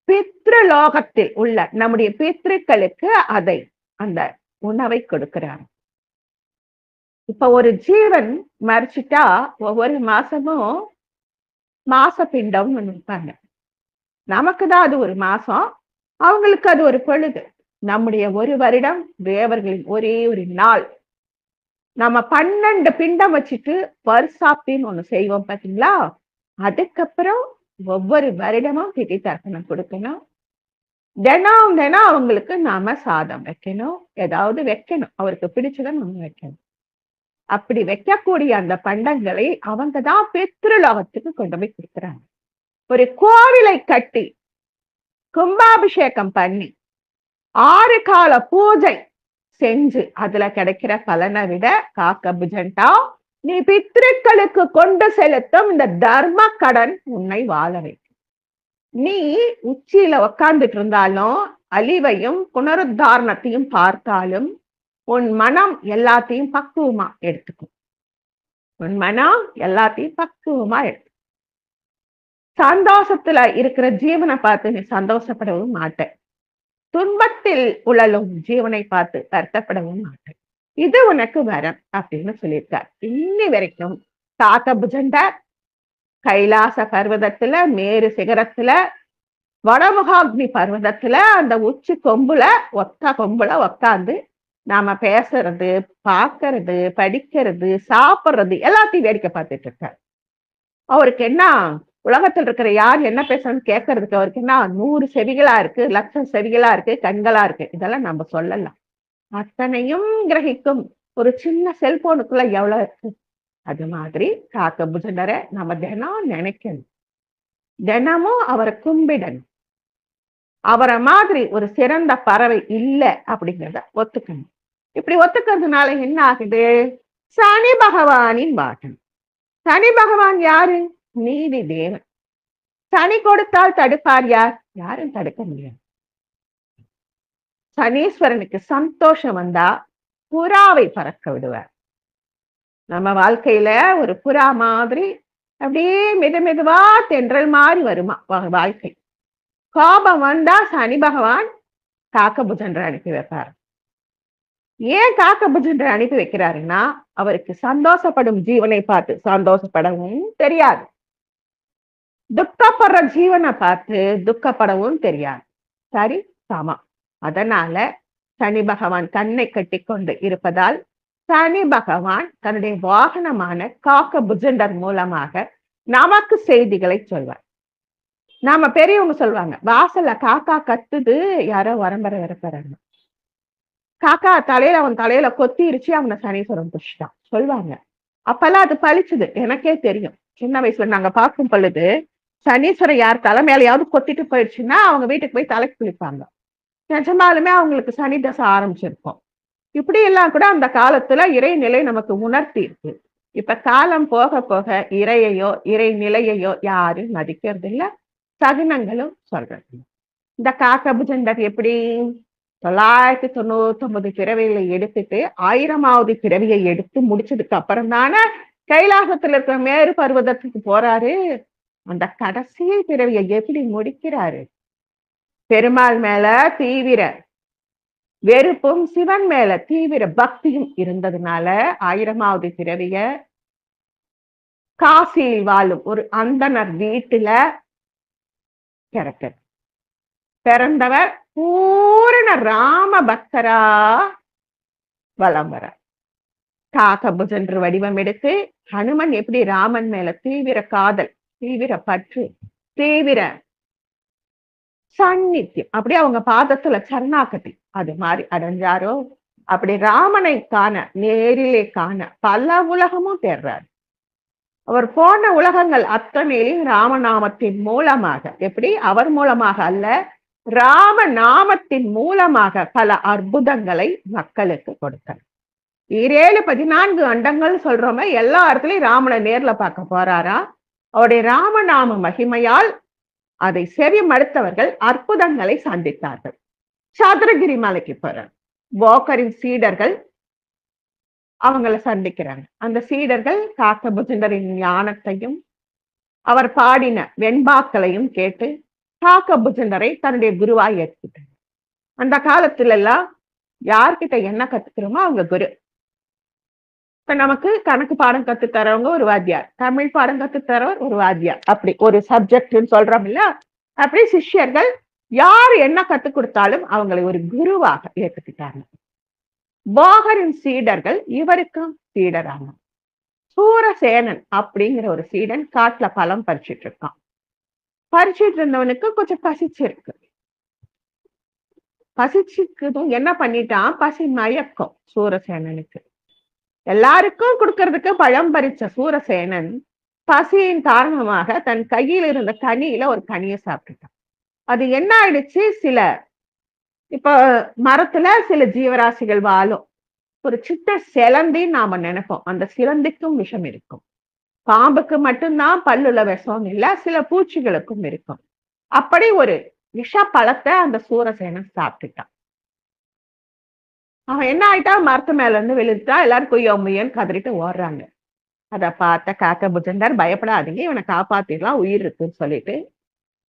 பித்ருலோகத்தில் உள்ள நம்முடைய பித்ருக்களுக்கு அதை அந்த உணவை கொடுக்கிறார். இப்ப ஒரு ஜீவன் மறிச்சிட்டா ஒவ்வொரு மாசமும் மாச பிண்டம் நினைப்பாங்க. நமக்கு தான் அது ஒரு மாசம், அவங்களுக்கு அது ஒரு பொழுது. நம்முடைய ஒரு வருடம் தேவர்களின் ஒரே ஒரு நாள். நம்ம 12 பிண்டம் வச்சுட்டு வருஷாப்தின்னு ஒண்ணு செய்வோம் பாத்தீங்களா? அதுக்கப்புறம் ஒவ்வொரு வருடமும் திதி தர்ப்பணம் கொடுக்கணும். தினம் தினம் அவங்களுக்கு நாம சாதம் வைக்கணும், ஏதாவது வைக்கணும், அவருக்கு பிடிச்சதை நம்ம வைக்கணும். அப்படி வைக்கக்கூடிய அந்த பண்டங்களை அவங்க தான் பித்ருலோகத்துக்கு கொண்டு போய் கொடுக்குறாங்க. ஒரு கோவிலை கட்டி கும்பாபிஷேகம் பண்ணி 6 கால பூஜை செஞ்சு அதுல கிடைக்கிற பலனை விட காக்கபுஜண்டா நீ பித்ருக்களுக்கு கொண்டு செலுத்தும் இந்த தர்ம கடன் உன்னை வாழ வைக்கும். நீ உச்சியில உக்காந்துட்டு இருந்தாலும் அழிவையும் புனருத்தாரணத்தையும் பார்த்தாலும் உன் மனம் எல்லாத்தையும் பக்குவமா எடுத்துக்கும். உன் மனம் எல்லாத்தையும் பக்குவமா எடுத்துக்கும். சந்தோஷத்துல இருக்கிற ஜீவனை பார்த்து நீ சந்தோஷப்படவும் மாட்டேன், துன்பத்தில் உழலும் ஜீவனை பார்த்து வருத்தப்படவும் மாட்டேன். இது உனக்கு வரம் அப்படின்னு சொல்லியிருக்கார். இன்னி வரைக்கும் காக்கபுஜண்டர் கைலாச பர்வதத்துல மேரு சிகரத்துல வடமுகாக்னி பர்வதத்துல அந்த உச்சி கொம்புல உக்காந்து நாம பேசுறது, பாக்குறது, படிக்கிறது, சாப்பிடுறது எல்லாத்தையும் வேடிக்கை பார்த்துட்டு இருக்காரு. அவருக்கு என்ன உலகத்தில் இருக்கிற யார் என்ன பேசுறதுன்னு கேட்கறதுக்கு அவருக்கு என்ன 100 செவிகளா இருக்கு, லட்சம் செவிகளா இருக்கு, கண்களா இருக்கு, இதெல்லாம் நம்ம சொல்லலாம். அத்தனையும் கிரகிக்கும் ஒரு சின்ன செல்போனுக்குள்ள எவ்வளவு இருக்கு. அது மாதிரி காக்கபுஜண்டரை நம்ம தினம் நினைக்கணும், தினமும் அவரை கும்பிடணும். அவரை மாதிரி ஒரு சிறந்த பறவை இல்லை அப்படிங்கிறத ஒத்துக்கணும். இப்படி ஒத்துக்கிறதுனால என்ன ஆகுது? சனி பகவானின் வாட்டம். சனி பகவான் யாரு? நீதி தேவன். சனி கொடுத்தால் தடுப்பார் யார்? யாரும் தடுக்க முடியாது. சனீஸ்வரனுக்கு சந்தோஷம் வந்தா புறாவை பறக்க விடுவார். நம்ம வாழ்க்கையில ஒரு புறா மாதிரி அப்படியே மெதுவா தென்றல் மாதிரி வருமா வாழ்க்கை. கோபம் வந்தா சனி பகவான் காக்கபுஜண்டரை அனுப்பி வைப்பார். ஏன் காக்கபுஜண்டரை அனுப்பி வைக்கிறாருன்னா அவருக்கு சந்தோஷப்படும் ஜீவனை பார்த்து சந்தோஷப்படவும் தெரியாது, துக்கப்படுற ஜீவனை பார்த்து துக்கப்படவும் தெரியாது. சரி சமம். அதனால சனி பகவான் கண்ணை கட்டி கொண்டு இருப்பதால் சனி பகவான் தன்னுடைய வாகனமான காக்கபுஜண்டர் மூலமாக நமக்கு செய்திகளை சொல்வார். நாம பெரியவங்க சொல்லுவாங்க, வாசல்ல காக்கா கத்துது, யாரோ வரம்பரை வரப்பறாங்க, காக்கா அவன் தலையில கொத்திருச்சு, அவனை சனீஸ்வரன் புடிச்சிட்டான் சொல்லுவாங்க. அப்பெல்லாம் அது பழிச்சுது. எனக்கே தெரியும், சின்ன வயசுல நாங்க பார்க்கும் பொழுது சனீஸ்வரன் யார் தலை மேலையாவது கொத்திட்டு போயிடுச்சுன்னா அவங்க வீட்டுக்கு போய் தலைக்கு குளிப்பாங்க. நிஜமாலுமே அவங்களுக்கு சனி தசை ஆரம்பிச்சிருக்கும். இப்படி எல்லாம் கூட அந்த காலத்துல இறைநிலை நமக்கு உணர்த்தி இருக்கு. இப்ப காலம் போக போக இறையையோ இறை நிலையையோ யாரும் மதிக்கிறது இல்லை, சகுனங்களும் சொல்றது. இந்த காக்கபுஜண்டர் எப்படி 999 பிறவிகளை எடுத்துட்டு 1000வது பிறவியை எடுத்து முடிச்சதுக்கு அப்புறம் தானே கைலாசத்துல இருக்கிற மேரு பர்வதத்துக்கு போறாரு. அந்த கடைசி பிறவியை எப்படி முடிக்கிறாரு? பெருமாள் மேல தீவிர வெறுப்பும் சிவன் மேல தீவிர பக்தியும் இருந்ததுனால 1000வது பிறவிய காசியில் வாழும் ஒரு அந்தனர் வீட்டுல பிறந்தவர் பூரண ராம பக்தரா வலம் வர. காக்கபுஜண்டர் வடிவம் எடுத்து ஹனுமன் எப்படி ராமன் மேல தீவிர காதல், தீவிர பற்று, தீவிர சாநித்தியம், அப்படியே அவங்க பாதத்துல சரணாகதி அது மாதிரி அடைஞ்சாரோ, அப்படி ராமனை காண, நேரிலே காண பல உலகமும் தேடுறாரு. அவர் போன உலகங்கள் அத்தனையிலும் ராமநாமத்தின் மூலமாக, எப்படி அவர் மூலமாக அல்ல, ராம நாமத்தின் மூலமாக பல அற்புதங்களை மக்களுக்கு கொடுத்தார். 7-14 அண்டங்கள் சொல்றோமே, எல்லா இடத்துலயும் ராமனை நேர்ல பார்க்க போறாரா. அவருடைய ராமநாம மகிமையால் அதை செவி மடுத்தவர்கள் அற்புதங்களை சந்தித்தார்கள். சதுரகிரி மலைக்கு போறார். போகரின் சீடர்கள் அவங்களை சந்திக்கிறாங்க. அந்த சீடர்கள் காக்கபுஜண்டரின் ஞானத்தையும் அவர் பாடின வெண்பாக்களையும் கேட்டு காக்கபுஜண்டரை தன்னுடைய குருவாய் ஏற்றுக்கிட்டாங்க. அந்த காலத்துல எல்லாம் யார்கிட்ட என்ன கத்துக்கிறோமோ அவங்க குரு. இப்ப நமக்கு கணக்கு பாடம் கத்து தரவங்க ஒரு வாத்தியார், தமிழ் பாடம் கத்து தரவர் ஒரு வாத்தியார், அப்படி ஒரு சப்ஜெக்ட்னு சொல்றோம் இல்ல, அப்படி சிஷ்யர்கள் யார் என்ன கத்து கொடுத்தாலும் அவங்களை ஒரு குருவாக ஏற்றுக்கிட்டாங்க. போகரின் சீடர்கள் இவருக்கும் சீடராங்க. சூரசேனன் அப்படிங்கிற ஒரு சீடன் காட்டுல பழம் பறிச்சிட்டு இருக்கான். பறிச்சிட்டு இருந்தவனுக்கு கொஞ்சம் பசிச்சிருக்கு. பசிச்சுக்குதும் என்ன பண்ணிட்டான், பசி மயக்கம் சூரசேனனுக்கு. எல்லாருக்கும் கொடுக்கறதுக்கு பழம் பறிச்ச சூரசேனன் பசியின் காரணமாக தன் கையில் இருந்த கனியில ஒரு கனியை சாப்பிட்டுட்டான். அது என்ன ஆயிடுச்சு, இப்ப மரத்துல சில ஜீவராசிகள் வாழும். ஒரு சின்ன சிலந்தின்னு நாம நினைப்போம், அந்த சிலந்திக்கும் விஷம் இருக்கும். பாம்புக்கு மட்டும்தான் பல்லுல விஷம் இல்ல, சில பூச்சிகளுக்கும் இருக்கும். அப்படி ஒரு விஷ பழத்தை அந்த சூரசேனன் சாப்பிட்டுட்டான். அவன் என்ன ஆயிட்டான், மரத்து மேல இருந்து விழுந்துட்டா. எல்லாரும் குய்யொம்மையன்னு கதறிட்டு ஓடுறாங்க. அதை பார்த்த காக்கபுஜண்டர் பயப்படாதீங்க, இவனை காப்பாத்திடலாம், உயிர் இருக்குன்னு சொல்லிட்டு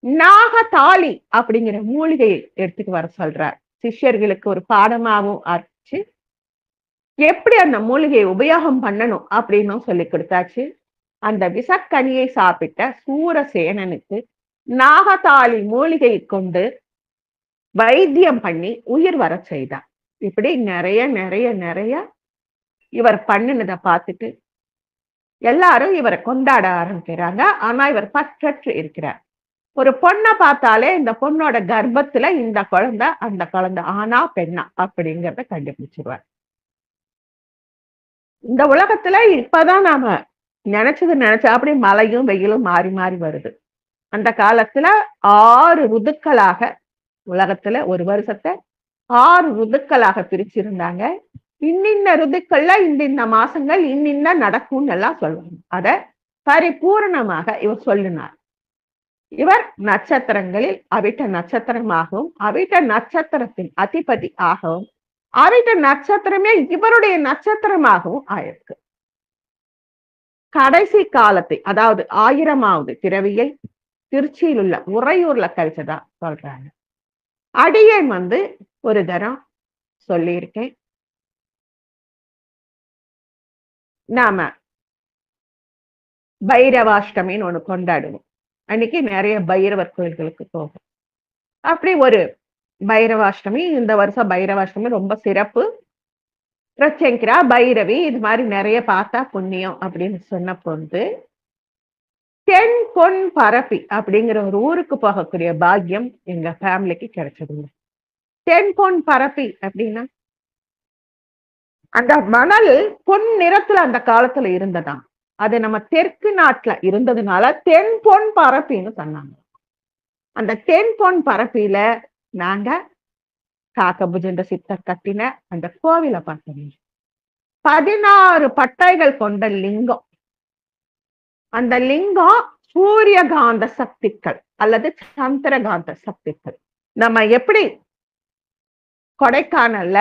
நாகதாளி அப்படிங்கிற மூலிகையை எடுத்துட்டு வர சொல்றார். சிஷ்யர்களுக்கு ஒரு பாடமாகவும் ஆச்சு, எப்படி அந்த மூலிகையை உபயோகம் பண்ணணும் அப்படின்னு சொல்லி கொடுத்தாச்சு. அந்த விஷக்கனியை சாப்பிட்ட சூரசேனனுக்கு நாகதாளி மூலிகையை கொண்டு வைத்தியம் பண்ணி உயிர் வர செய்தார். இப்படி நிறைய நிறைய நிறைய இவர் பண்ணினதை பார்த்துட்டு எல்லாரும் இவரை கொண்டாட ஆரம்பிக்கிறாங்க. ஆனா இவர் பற்றற்று இருக்கிறார். ஒரு பொண்ணை பார்த்தாலே இந்த பொண்ணோட கர்ப்பத்துல இந்த குழந்தை, அந்த குழந்தை ஆனா பெண்ணா அப்படிங்கிறத கண்டுபிடிச்சிருவார். இந்த உலகத்துல இப்பதான் நாம நினைச்சா அப்படி மழையும் வெயிலும் மாறி மாறி வருது. அந்த காலத்துல 6 ருதுக்களாக உலகத்துல ஒரு வருஷத்தை 6 ருதுக்களாக பிரிச்சிருந்தாங்க. இன்னின்ன ருதுக்கள்ல இந்த மாசங்கள் இன்னின்ன நடக்கும்னு எல்லாம் சொல்லுவாங்க. அத பரிபூர்ணமாக இவர் சொல்லினார். இவர் நட்சத்திரங்களில் அவிட்ட நட்சத்திரமாகவும், அவிட்ட நட்சத்திரத்தின் அதிபதி ஆகவும், அவிட்ட நட்சத்திரமே இவருடைய நட்சத்திரமாகவும் ஆயிருக்கு. கடைசி காலத்தை, அதாவது 1000வது பிறவியை திருச்சியில் உள்ள உறையூர்ல கழிச்சதா சொல்றாங்க. அடியேன் ஒரு தரம் சொல்லியிருக்கேன். நாம பைரவாஷ்டமின்னு ஒண்ணு கொண்டாடுவோம். அன்னைக்கு நிறைய பைரவர் கோயில்களுக்கு போகும். அப்படி ஒரு பைரவாஷ்டமி, இந்த வருஷம் பைரவாஷ்டமி ரொம்ப சிறப்பு. பிரச்சங்கிரா, பைரவி, இது மாதிரி நிறைய பார்த்தா புண்ணியம் அப்படின்னு சொன்ன பொழுது தென் பொன் பரப்பி அப்படிங்கிற ஒரு ஊருக்கு போகக்கூடிய பாக்கியம் எங்க ஃபேமிலிக்கு கிடைச்சதுங்க. தென் பொன் பரப்பி அப்படின்னா அந்த மணல் பொன் நிறத்துல அந்த காலத்துல இருந்ததாம். அது நம்ம தெற்கு நாட்டுல இருந்ததுனால தென் பொன் பரப்பின்னு சொன்னாங்க. அந்த தென் பொன் பரப்பில நாங்க காக்கபுஜண்ட சித்தர் கட்டின அந்த கோவிலை பார்த்தோம். 16 பட்டைகள் கொண்ட லிங்கம். அந்த லிங்கம் சூரியகாந்த சக்திகள் அல்லது சந்திரகாந்த சக்திகள். நம்ம எப்படி கொடைக்கானல்ல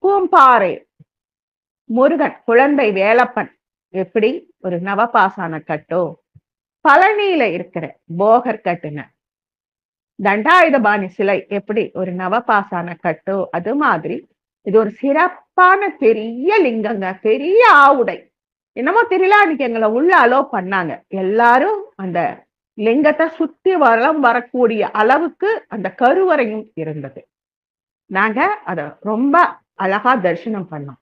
பூம்பாறை முருகன் குழந்தை வேலப்பன் எப்படி ஒரு நவபாசான கட்டோ, பழனியில இருக்கிற போகர் கட்டுன தண்டாயுதபாணி சிலை எப்படி ஒரு நவபாசான கட்டோ, அது மாதிரி இது ஒரு சிறப்பான பெரிய லிங்கங்க, பெரிய ஆவுடை. என்னமோ தெரியல, அன்னைக்கு எங்களை உள்ள அலோ பண்ணாங்க. எல்லாரும் அந்த லிங்கத்தை சுத்தி வளம் வரக்கூடிய அளவுக்கு அந்த கருவறையும் இருந்தது. நாங்க அத ரொம்ப அழகா தரிசனம் பண்ணோம்.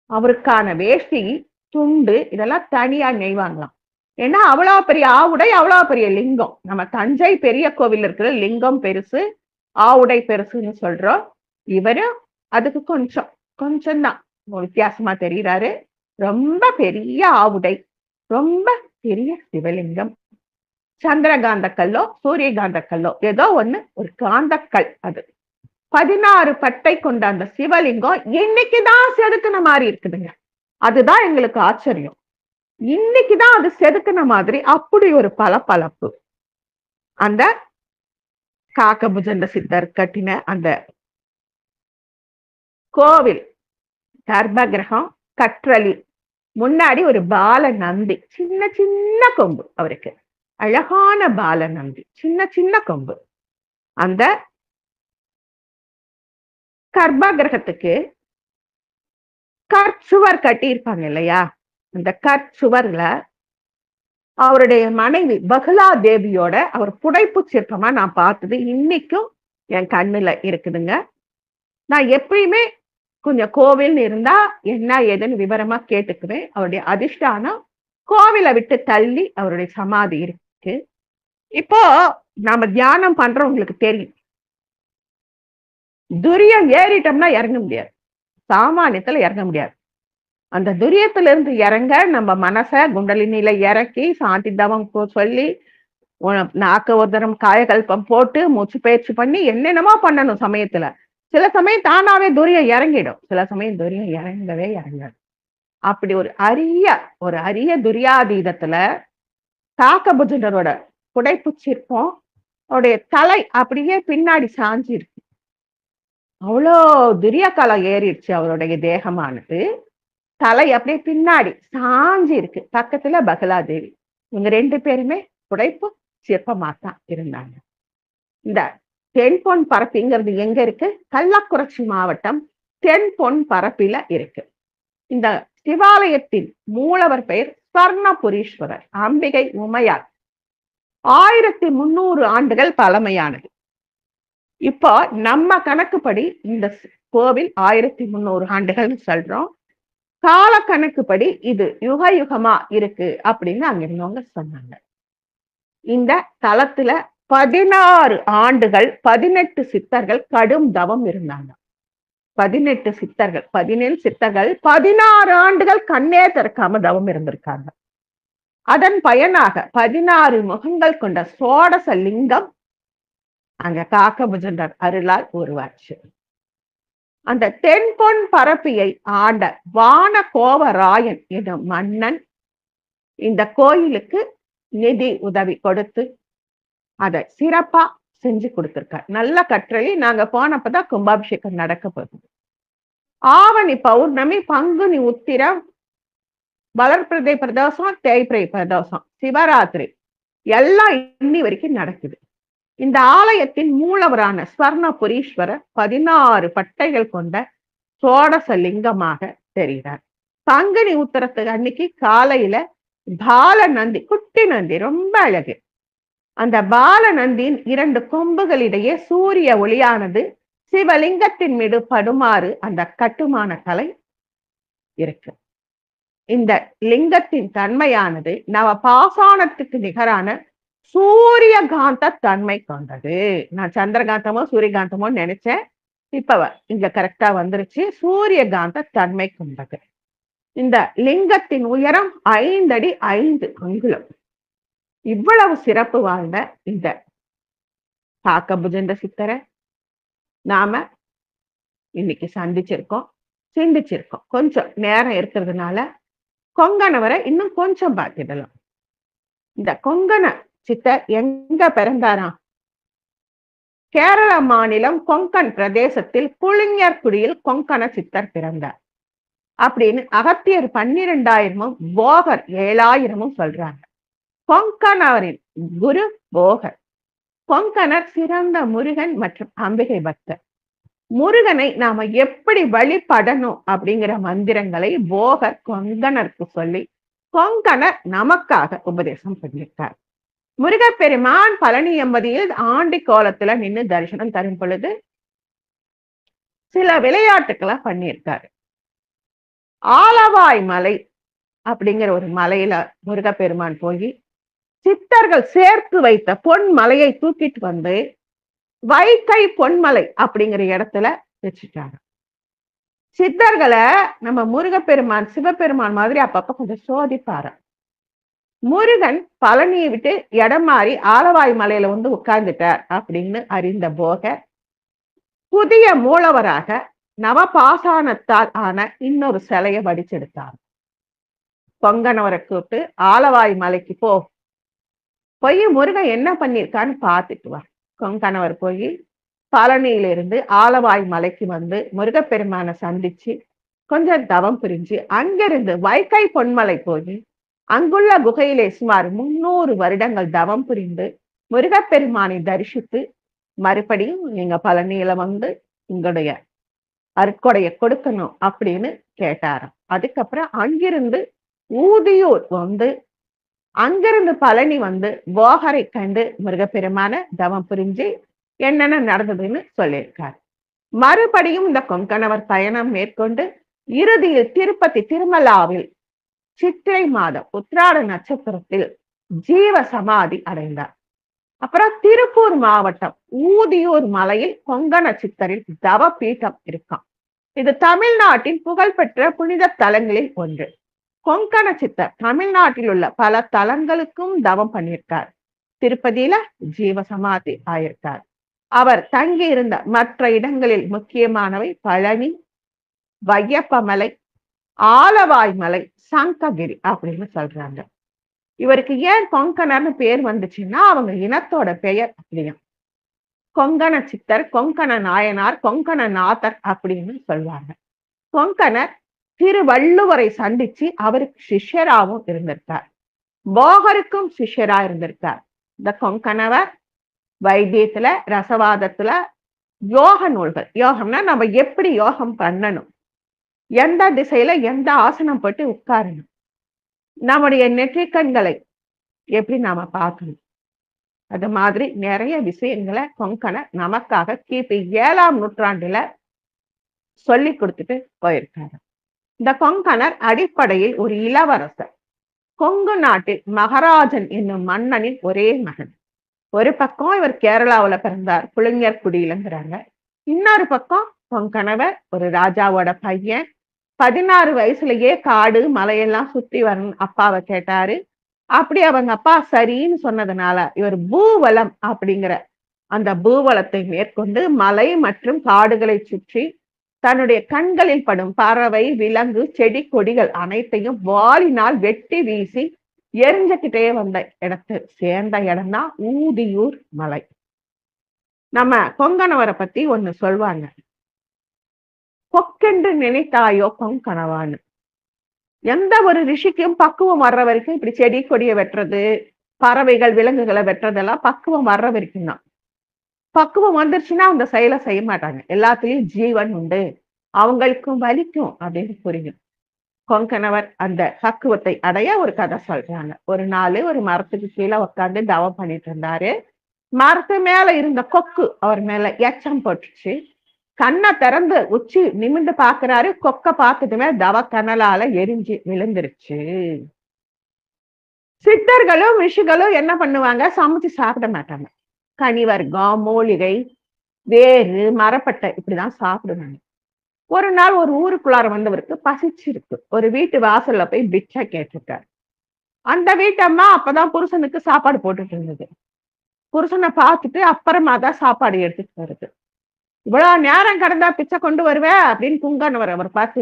அவருக்கான வேஷ்டி, துண்டு இதெல்லாம் தனியா நெய்வாங்களாம். ஏன்னா அவ்வளவு பெரிய ஆவுடை, அவ்வளவு பெரிய லிங்கம். நம்ம தஞ்சை பெரிய கோவில் இருக்கிற லிங்கம் பெருசு, ஆவுடை பெருசுன்னு சொல்றோம். இவரு அதுக்கு கொஞ்சம் கொஞ்சம்தான் வித்தியாசமா தெரிகிறாரு. ரொம்ப பெரிய ஆவுடை, ரொம்ப பெரிய சிவலிங்கம். சந்திரகாந்த கல்லோ சூரியகாந்த கல்லோ ஏதோ ஒண்ணு, ஒரு காந்தக்கல் அது. 16 பட்டை கொண்ட அந்த சிவலிங்கம் இன்னைக்குதான் செதுக்குன மாதிரி இருக்குதுங்க. அதுதான் எங்களுக்கு ஆச்சரியம். இன்னைக்குதான் அது செதுக்குன மாதிரி அப்படி ஒரு பளபளப்பு. அந்த காக்கபுஜண்ட சித்தர் கட்டின அந்த கோவில் கர்ப்ப கிரகம் கற்றளி முன்னாடி ஒரு பால நந்தி, சின்ன சின்ன கொம்பு அவருக்கு, அழகான பால நந்தி, சின்ன சின்ன கொம்பு. அந்த கர்ப்ப கிரகத்துக்கு கற்சுவர் கட்டி இருப்பாங்க இல்லையா, அந்த கற்சுவர்ல அவருடைய மனைவி பகுலா தேவியோட அவர் புடைப்பு சிற்பமா நான் பார்த்தது இன்னைக்கும் என் கண்ணுல இருக்குதுங்க. நான் எப்பயுமே கொஞ்சம் கோவில்னு இருந்தா என்ன ஏதுன்னு விவரமா கேட்டுக்குவேன். அவருடைய அதிஷ்டானம் கோவிலை விட்டு தள்ளி அவருடைய சமாதி இருக்கு. இப்போ நாம தியானம் பண்றவங்களுக்கு தெரியும், துரியம் ஏறிட்டோம்னா இறங்க முடியாது, சாமானியத்துல இறங்க முடியாது. அந்த துரியத்துல இருந்து இறங்க நம்ம மனச குண்டலினியில இறக்கி சாந்தி தவம் சொல்லி நாக்க ஒரு தரம் காயகல்பம் போட்டு மூச்சு பயிற்சி பண்ணி என்னென்னமோ பண்ணணும் சமயத்துல. சில சமயம் தானாவே துரியம் இறங்கிடும், சில சமயம் துரியம் இறங்கவே இறங்காது. அப்படி ஒரு அரிய துரியாதீதத்துல காக்கபுஜண்டரோட புடைப்பு சிற்பம், அவருடைய தலை அப்படியே பின்னாடி சாஞ்சி இருக்கு. அவ்வளோ துரிய காலம் ஏறிடுச்சு அவருடைய தேகமானது. தலை அப்படியே பின்னாடி சாஞ்சி இருக்கு. பக்கத்துல பகலாதேவி. இவங்க 2 பேருமே புடைப்பு சிற்பமாத்தான் இருந்தாங்க. இந்த தென்பொன் பரப்பிங்கிறது எங்க இருக்கு? கள்ளக்குறிச்சி மாவட்டம் தென்பொன் பரப்பில இருக்கு. இந்த சிவாலயத்தின் மூலவர் பெயர் ஸ்வர்ணபுரீஸ்வரர், அம்பிகை உமையார். 1300 ஆண்டுகள் பழமையானது. இப்போ நம்ம கணக்குப்படி இந்த கோவில் 1300 ஆண்டுகள் சொல்றோம். கால கணக்குப்படி இது யுக யுகமா இருக்கு அப்படின்னு அங்க இருந்தவங்க சொன்னாங்க. இந்த தலத்துல 16 ஆண்டுகள் 18 சித்தர்கள் கடும் தவம் இருந்தாங்க. 18 சித்தர்கள் 17 சித்தர்கள் 16 ஆண்டுகள் கண்ணே திறக்காம தவம் இருந்திருக்காங்க. அதன் பயனாக 16 முகங்கள் கொண்ட சோடச லிங்கம் அங்க காக்கபுஜண்டர் அருளால் உருவாச்சு. அந்த தென்பொன் பரப்பியை ஆண்ட வான கோவராயன் எனும் மன்னன் இந்த கோயிலுக்கு நிதி உதவி கொடுத்து அதை சிறப்பா செஞ்சு கொடுத்திருக்கார். நல்ல கற்றளி. நாங்க போனப்பதான் கும்பாபிஷேகம் நடக்க போகுது. ஆவணி பௌர்ணமி, பங்குனி உத்திரம், வளர்பிரதை பிரதோஷம், தேய்பிரை பிரதோஷம், சிவராத்திரி எல்லாம் இன்னி வரைக்கும் நடக்குது. இந்த ஆலயத்தின் மூலவரான ஸ்வர்ணபுரீஸ்வரர் 16 பட்டைகள் கொண்ட சோடச லிங்கமாக தெரிகிறார். பங்குனி உத்தரத்துக்கு அன்னைக்கு காலையில பால நந்தி, குட்டி நந்தி, ரொம்ப அழகு. அந்த பால நந்தியின் 2 கொம்புகளிடையே சூரிய ஒளியானது சிவலிங்கத்தின் மீது படுமாறு அந்த கட்டுமான கலை இருக்கு. இந்த லிங்கத்தின் தன்மையானது நவ பாசானத்துக்கு நிகரான சூரியகாந்த தன்மை கொண்டது. நான் சந்திரகாந்தமோ சூரியகாந்தமோ நினைச்சேன், இப்ப இங்க கரெக்டா வந்துருச்சு. சூரியகாந்த தன்மை கொண்டது. இந்த லிங்கத்தின் உயரம் 5 அடி 5 அங்குலம். இவ்வளவு சிறப்பு வாழ்ந்த இந்த காக்கபுஜண்ட சித்தரை நாம இன்னைக்கு சிந்திச்சிருக்கோம். கொஞ்சம் நேரம் இருக்கிறதுனால கொங்கணவரை இன்னும் கொஞ்சம் பார்த்துடலாம். இந்த கொங்கண சித்தர் எங்க பிறந்தாராம்? கேரள மாநிலம் கொங்கன் பிரதேசத்தில் புளிஞர்குடியில் கொங்கண சித்தர் பிறந்தார் அப்படின்னு அகத்தியர் 12,000 போகர் 7,000 சொல்றாங்க. கொங்கணவரின் குரு போகர். கொங்கணர் சிறந்த முருகன் மற்றும் அம்பிகை பக்தர். முருகனை நாம எப்படி வழிபடணும் அப்படிங்கிற மந்திரங்களை போகர் கொங்கணருக்கு சொல்லி கொங்கணர் நமக்காக உபதேசம் பண்ணியிருக்கார். முருகப்பெருமான் பழனி எம்பதியில் ஆண்டி கோலத்துல நின்று தரிசனம் தரும் பொழுது சில விளையாட்டுக்களை பண்ணியிருக்காரு. ஆலவாய் மலை அப்படிங்கிற ஒரு மலையில முருகப்பெருமான் போய் சித்தர்கள் சேர்த்து வைத்த பொன் மலையை தூக்கிட்டு வந்து வைகை பொன்மலை அப்படிங்கிற இடத்துல வச்சுட்டாங்க. சித்தர்களை நம்ம முருகப்பெருமான் சிவபெருமான் மாதிரி அப்பப்ப கொஞ்சம் சோதிப்பாரு. முருகன் பழனியை விட்டு இடம் மாறி ஆலவாய் மலையில வந்து உட்கார்ந்துட்டார் அப்படின்னு அறிந்த போக புதிய மூலவராக நவபாசானத்தால் ஆன இன்னொரு சிலையை வடிச்செடுத்தார். பொங்கனவரை கூப்பிட்டு ஆலவாய் மலைக்கு போய் முருகன் என்ன பண்ணிருக்கான்னு பார்த்துட்டு வா. கொங்கணவர் போய் பழனியிலிருந்து ஆலவாய் மலைக்கு வந்து முருகப்பெருமானை சந்திச்சு கொஞ்சம் தவம் புரிஞ்சு அங்கிருந்து வைகை பொன்மலை போய் அங்குள்ள குகையிலே சுமார் 300 வருடங்கள் தவம் புரிந்து முருகப்பெருமானை தரிசித்து மறுபடியும் நீங்க பழனியில வந்து உங்களுடைய அருட்கொடைய கொடுக்கணும் அப்படின்னு கேட்டாராம். அதுக்கப்புறம் அங்கிருந்து ஊதியூர் வந்து அங்கிருந்து பழனி வந்து போகரை கண்டு முருகப்பெருமான தவம் புரிஞ்சு என்னென்ன நடந்ததுன்னு சொல்லியிருக்காரு. மறுபடியும் இந்த கொங்கணவர் பயணம் மேற்கொண்டு இறுதியில் திருப்பதி திருமலாவில் சித்திரை மாதம் உத்திராட நட்சத்திரத்தில் ஜீவ சமாதி அடைந்தார். அப்புறம் திருப்பூர் மாவட்டம் ஊதியூர் மலையில் கொங்கண சித்தரில் தவ பீடம் இருக்காம். இது தமிழ்நாட்டின் புகழ்பெற்ற புனித தலங்களில் ஒன்று. கொங்கண சித்தர் தமிழ்நாட்டில் உள்ள பல தலங்களுக்கும் தவம் பண்ணியிருக்கார். திருப்பதியில ஜீவ சமாதி ஆயிருக்கார். அவர் தங்கி இருந்த மற்ற இடங்களில் முக்கியமானவை பழனி, வையப்பமலை, ஆலவாய் மலை, சங்ககிரி அப்படின்னு சொல்றாங்க. இவருக்கு ஏன் கொங்கணர்னு பேர் வந்துச்சுன்னா அவங்க இனத்தோட பெயர் அப்படியும். கொங்கண சித்தர், கொங்கண நாயனார், கொங்கண நாதர் அப்படின்னு சொல்லுவாங்க. கொங்கணர் திருவள்ளுவரை சந்திச்சு அவருக்கு சிஷ்யராகவும் இருந்திருக்கார். போகருக்கும் சிஷ்யரா இருந்திருக்கார். இந்த கொங்கணவர் வைத்தியத்துல, ரசவாதத்துல, யோக நூல்கள், யோகம்னா நம்ம எப்படி யோகம் பண்ணணும், எந்த திசையில எந்த ஆசனம் போட்டு உட்காரணும், நம்முடைய நெற்றிக்கண்களை எப்படி நாம பார்க்கணும், அது மாதிரி நிறைய விஷயங்களை கொங்கணர் நமக்காக கிபி 7ஆம் நூற்றாண்டுல சொல்லி கொடுத்துட்டு போயிருக்காரு. இந்த கொங்கணர் அடிப்படையில் ஒரு இளவரசர். கொங்கு நாட்டில் மகாராஜன் என்னும் மன்னனின் ஒரே மகன். ஒரு பக்கம் இவர் கேரளாவுல பிறந்தார், புளிஞர் குடியிலங்கிறாங்க. இன்னொரு பக்கம் கொங்கணவர் ஒரு ராஜாவோட பையன். 16 வயசுலயே காடு மலையெல்லாம் சுத்தி வரணும் அப்பாவை கேட்டாரு. அப்படி அவங்க அப்பா சரின்னு சொன்னதுனால இவர் பூவலம் அப்படிங்கிற அந்த பூவலத்தை மேற்கொண்டு மலை மற்றும் காடுகளை சுற்றி தன்னுடைய கண்களில் படும் பறவை, விலங்கு, செடி கொடிகள் அனைத்தையும் வாளினால் வெட்டி வீசி எரிஞ்சுக்கிட்டே வந்த சேர்ந்த இடம் தான் ஊதியூர் மலை. நம்ம கொங்கணவரை பத்தி ஒண்ணு சொல்வாங்க, கொக்கென்று நினைத்தாயோ கொங்கணவான்னு. எந்த ஒரு ரிஷிக்கும் பக்குவம் வர்ற வரைக்கும் இப்படி செடி கொடியை வெட்டுறது, பறவைகள் விலங்குகளை வெட்டுறதெல்லாம் பக்குவம் வர்ற வரைக்கும் தான். பக்குவம் வந்துருச்சுன்னா அந்த செயலை செய்ய மாட்டாங்க. எல்லாத்துலயும் ஜீவன் உண்டு, அவங்களுக்கும் வலிக்கும் அப்படின்னு புரியும். கொங்கணவர் அந்த பக்குவத்தை அடைய ஒரு கதை சொல்றாங்க. ஒரு நாள் ஒரு மரத்துக்கு கீழே உட்காந்து தவம் பண்ணிட்டு இருந்தாரு. மரத்து மேல இருந்த கொக்கு அவர் மேல எச்சம் போட்டுச்சு. கண்ணை திறந்து உச்சி நிமிந்து பாக்குறாரு. கொக்க பார்த்ததுமே தவ கனலால எரிஞ்சு விழுந்துருச்சு. சித்தர்களும் ரிஷிகளும் என்ன பண்ணுவாங்க, சமைச்சு சாப்பிட மாட்டாங்க. கனிவர்க்கம், மூலிகை, வேறு, மரப்பட்டை இப்படிதான் சாப்பிடுவாங்க. ஒரு நாள் ஒரு ஊருக்குள்ளார வந்தவருக்கு பசிச்சிருக்கு. ஒரு வீட்டு வாசல்ல போய் பிச்சை கேட்டிருக்காரு. அந்த வீட்டம்மா அப்பதான் புருஷனுக்கு சாப்பாடு போட்டுட்டு இருந்தது. புருஷனை பார்த்துட்டு அப்புறமா தான் சாப்பாடு எடுத்துட்டு வருது. இவ்வளவு நேரம் கடந்தா பிச்சை கொண்டு வருவேன் அப்படின்னு கொங்கணவர் அவர் பார்த்து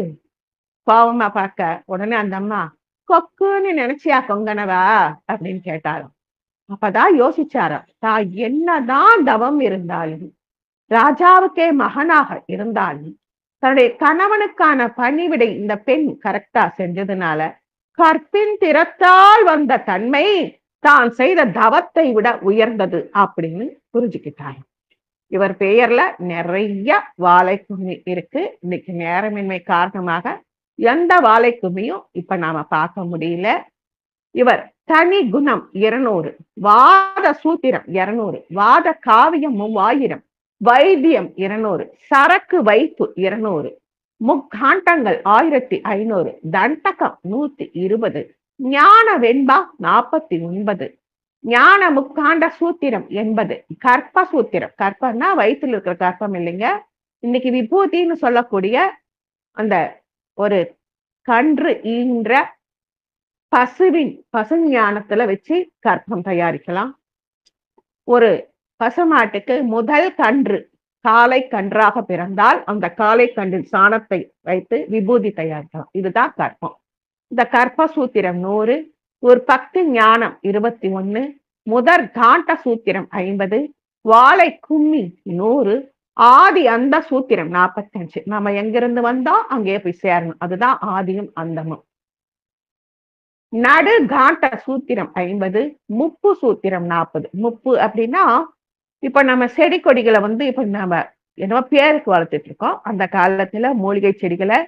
கோவமா பார்க்க, உடனே அந்த அம்மா கொக்குன்னு நினைச்சியா கொங்கணவா அப்படின்னு கேட்டாலும். அப்பதான் யோசிச்சாராம், தான் என்னதான் தவம் இருந்தாலும், ராஜாவுக்கே மகனாக இருந்தாலும், தன்னுடைய கணவனுக்கான பணிவிடை இந்த பெண் கரெக்டா செஞ்சதுனால கற்பின் திறத்தால் வந்த தன்மை தான் செய்த தவத்தை விட உயர்ந்தது அப்படின்னு புரிஞ்சுக்கிட்டாங்க. இவர் பெயர்ல நிறைய வாழைக்கும்மி இருக்கு. இன்னைக்கு நேரமின்மை காரணமாக எந்த வாழைக்கும்மியும் இப்ப நாம பார்க்க முடியல. இவர் தனி குணம் 200, வாத சூத்திரம் 200, வாத காவியம் 3000, வைத்தியம் 200, சரக்கு வைப்பு 200, முக்காண்டங்கள் 1500, தண்டகம் 120, ஞான வெண்பா 49, ஞான முக்காண்ட சூத்திரம் என்பது கற்ப சூத்திரம். கற்பம்னா வயிற்றுல இருக்கிற கற்பம் இல்லைங்க. இன்னைக்கு விபூதின்னு சொல்லக்கூடிய அந்த ஒரு கன்று ஈன்ற பசுஞானத்துல வச்சு கற்பம் தயாரிக்கலாம். ஒரு பசுமாட்டுக்கு முதல் கன்று காளை கன்றாக பிறந்தால் அந்த காளை கன்றின் சாணத்தை வைத்து விபூதி தயாரிக்கலாம். இதுதான் கற்பம். இந்த கற்ப சூத்திரம் 100, ஒரு பக்தி ஞானம் 21, முதற் காண்ட சூத்திரம் 50, வாழை கும்மி 100, ஆதி அந்த சூத்திரம் 45. நம்ம எங்கிருந்து வந்தோம் அங்கேயே போய் சேரணும். அதுதான் ஆதியும் அந்தமும். நடு காண்ட சூத்திரம் 50, முப்பு சூத்திரம் 40. முப்பு அப்படின்னா இப்ப நம்ம செடி கொடிகளை இப்ப நம்ம என்னவோ பேருக்கு வளர்த்துட்டு இருக்கோம். அந்த காலத்துல மூலிகை செடிகளை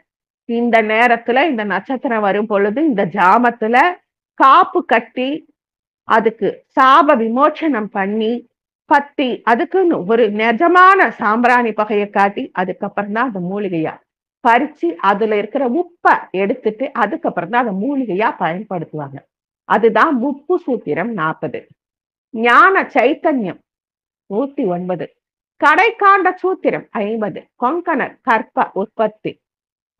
இந்த நேரத்துல இந்த நட்சத்திரம் வரும் பொழுது இந்த ஜாமத்துல காப்பு கட்டி அதுக்கு சாப விமோச்சனம் பண்ணி பத்தி அதுக்குன்னு ஒரு நிஜமான சாம்பிராணி பகையை காட்டி அதுக்கப்புறம் தான் அந்த மூலிகையா பறிச்சு அதுல இருக்கிற உப்பை எடுத்துட்டு அதுக்கப்புறம் தான் அந்த மூலிகையா பயன்படுத்துவாங்க. அதுதான் முப்பு சூத்திரம் 40. ஞான சைத்தன்யம் 109, கடைக்காண்ட சூத்திரம் 50, கொங்கணர் கற்ப உற்பத்தி,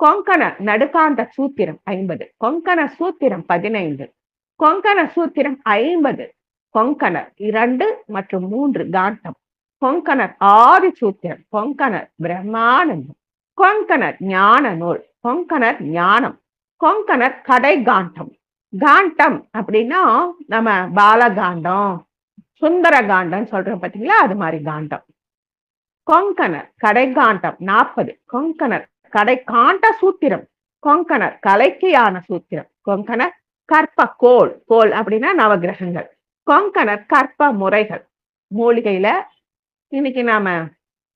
கொங்கணர் நடுக்காண்ட சூத்திரம் 50, கொங்கண சூத்திரம் 15, கொங்கண சூத்திரம் 50, கொங்கணர் 2 மற்றும் 3 காண்டம், கொங்கணர் ஆதி சூத்திரம், கொங்கணர் பிரம்மானந்தம், கொங்கணர் ஞான நூல், கொங்கணர் ஞானம், கொங்கணர் கடை காண்டம். காண்டம் அப்படின்னா நம்ம பாலகாண்டம் சுந்தர காண்டம் சொல்றோம் பாத்தீங்களா, அது மாதிரி காண்டம். கொங்கணர் கடை காண்டம் 40, கொங்கணர் கடை காண்ட சூத்திரம், கொங்கணர் கலைக்கியான சூத்திரம், கொங்கணர் கற்ப கோள், கோள் அப்படின்னா நவகிரகங்கள், கொங்கணர் கற்ப முறைகள். மூலிகையில இன்னைக்கு நாம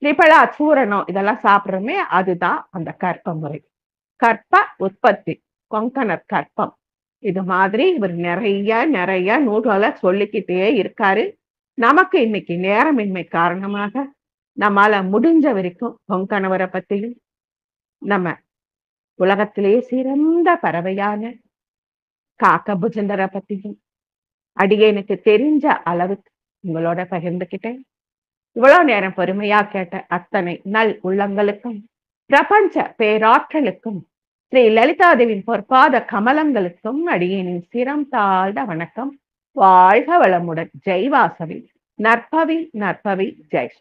திரிபலா சூரணம் இதெல்லாம் சாப்பிடுறோமே, அதுதான் அந்த கற்ப முறை. கற்ப உற்பத்தி, கொங்கணர் கற்பம். இது மாதிரி இவர் நிறைய நூல்களை சொல்லிக்கிட்டே இருக்காரு. நமக்கு இன்னைக்கு நேரமின்மை காரணமாக நம்மால முடிஞ்ச வரைக்கும் கொங்கணவரை பத்தியும் நம்ம உலகத்திலேயே சிறந்த பறவையான காக்க புஜந்தரை பத்தியும் அடியேனுக்கு தெரிஞ்ச அளவுக்கு உங்களோட பகிர்ந்துக்கிட்டேன். இவ்வளவு நேரம் பொறுமையா கேட்ட அத்தனை நல் உள்ளங்களுக்கும் பிரபஞ்ச பேராற்றலுக்கும் ஸ்ரீ லலிதாதேவியின் பொற்பாத கமலங்களுக்கும் அடியேனின் சிரம் தாழ்ந்த வணக்கம். வாழ்க வளமுடன். ஜெய் வாசவி. நற்பவி நற்பவி. ஜெய்.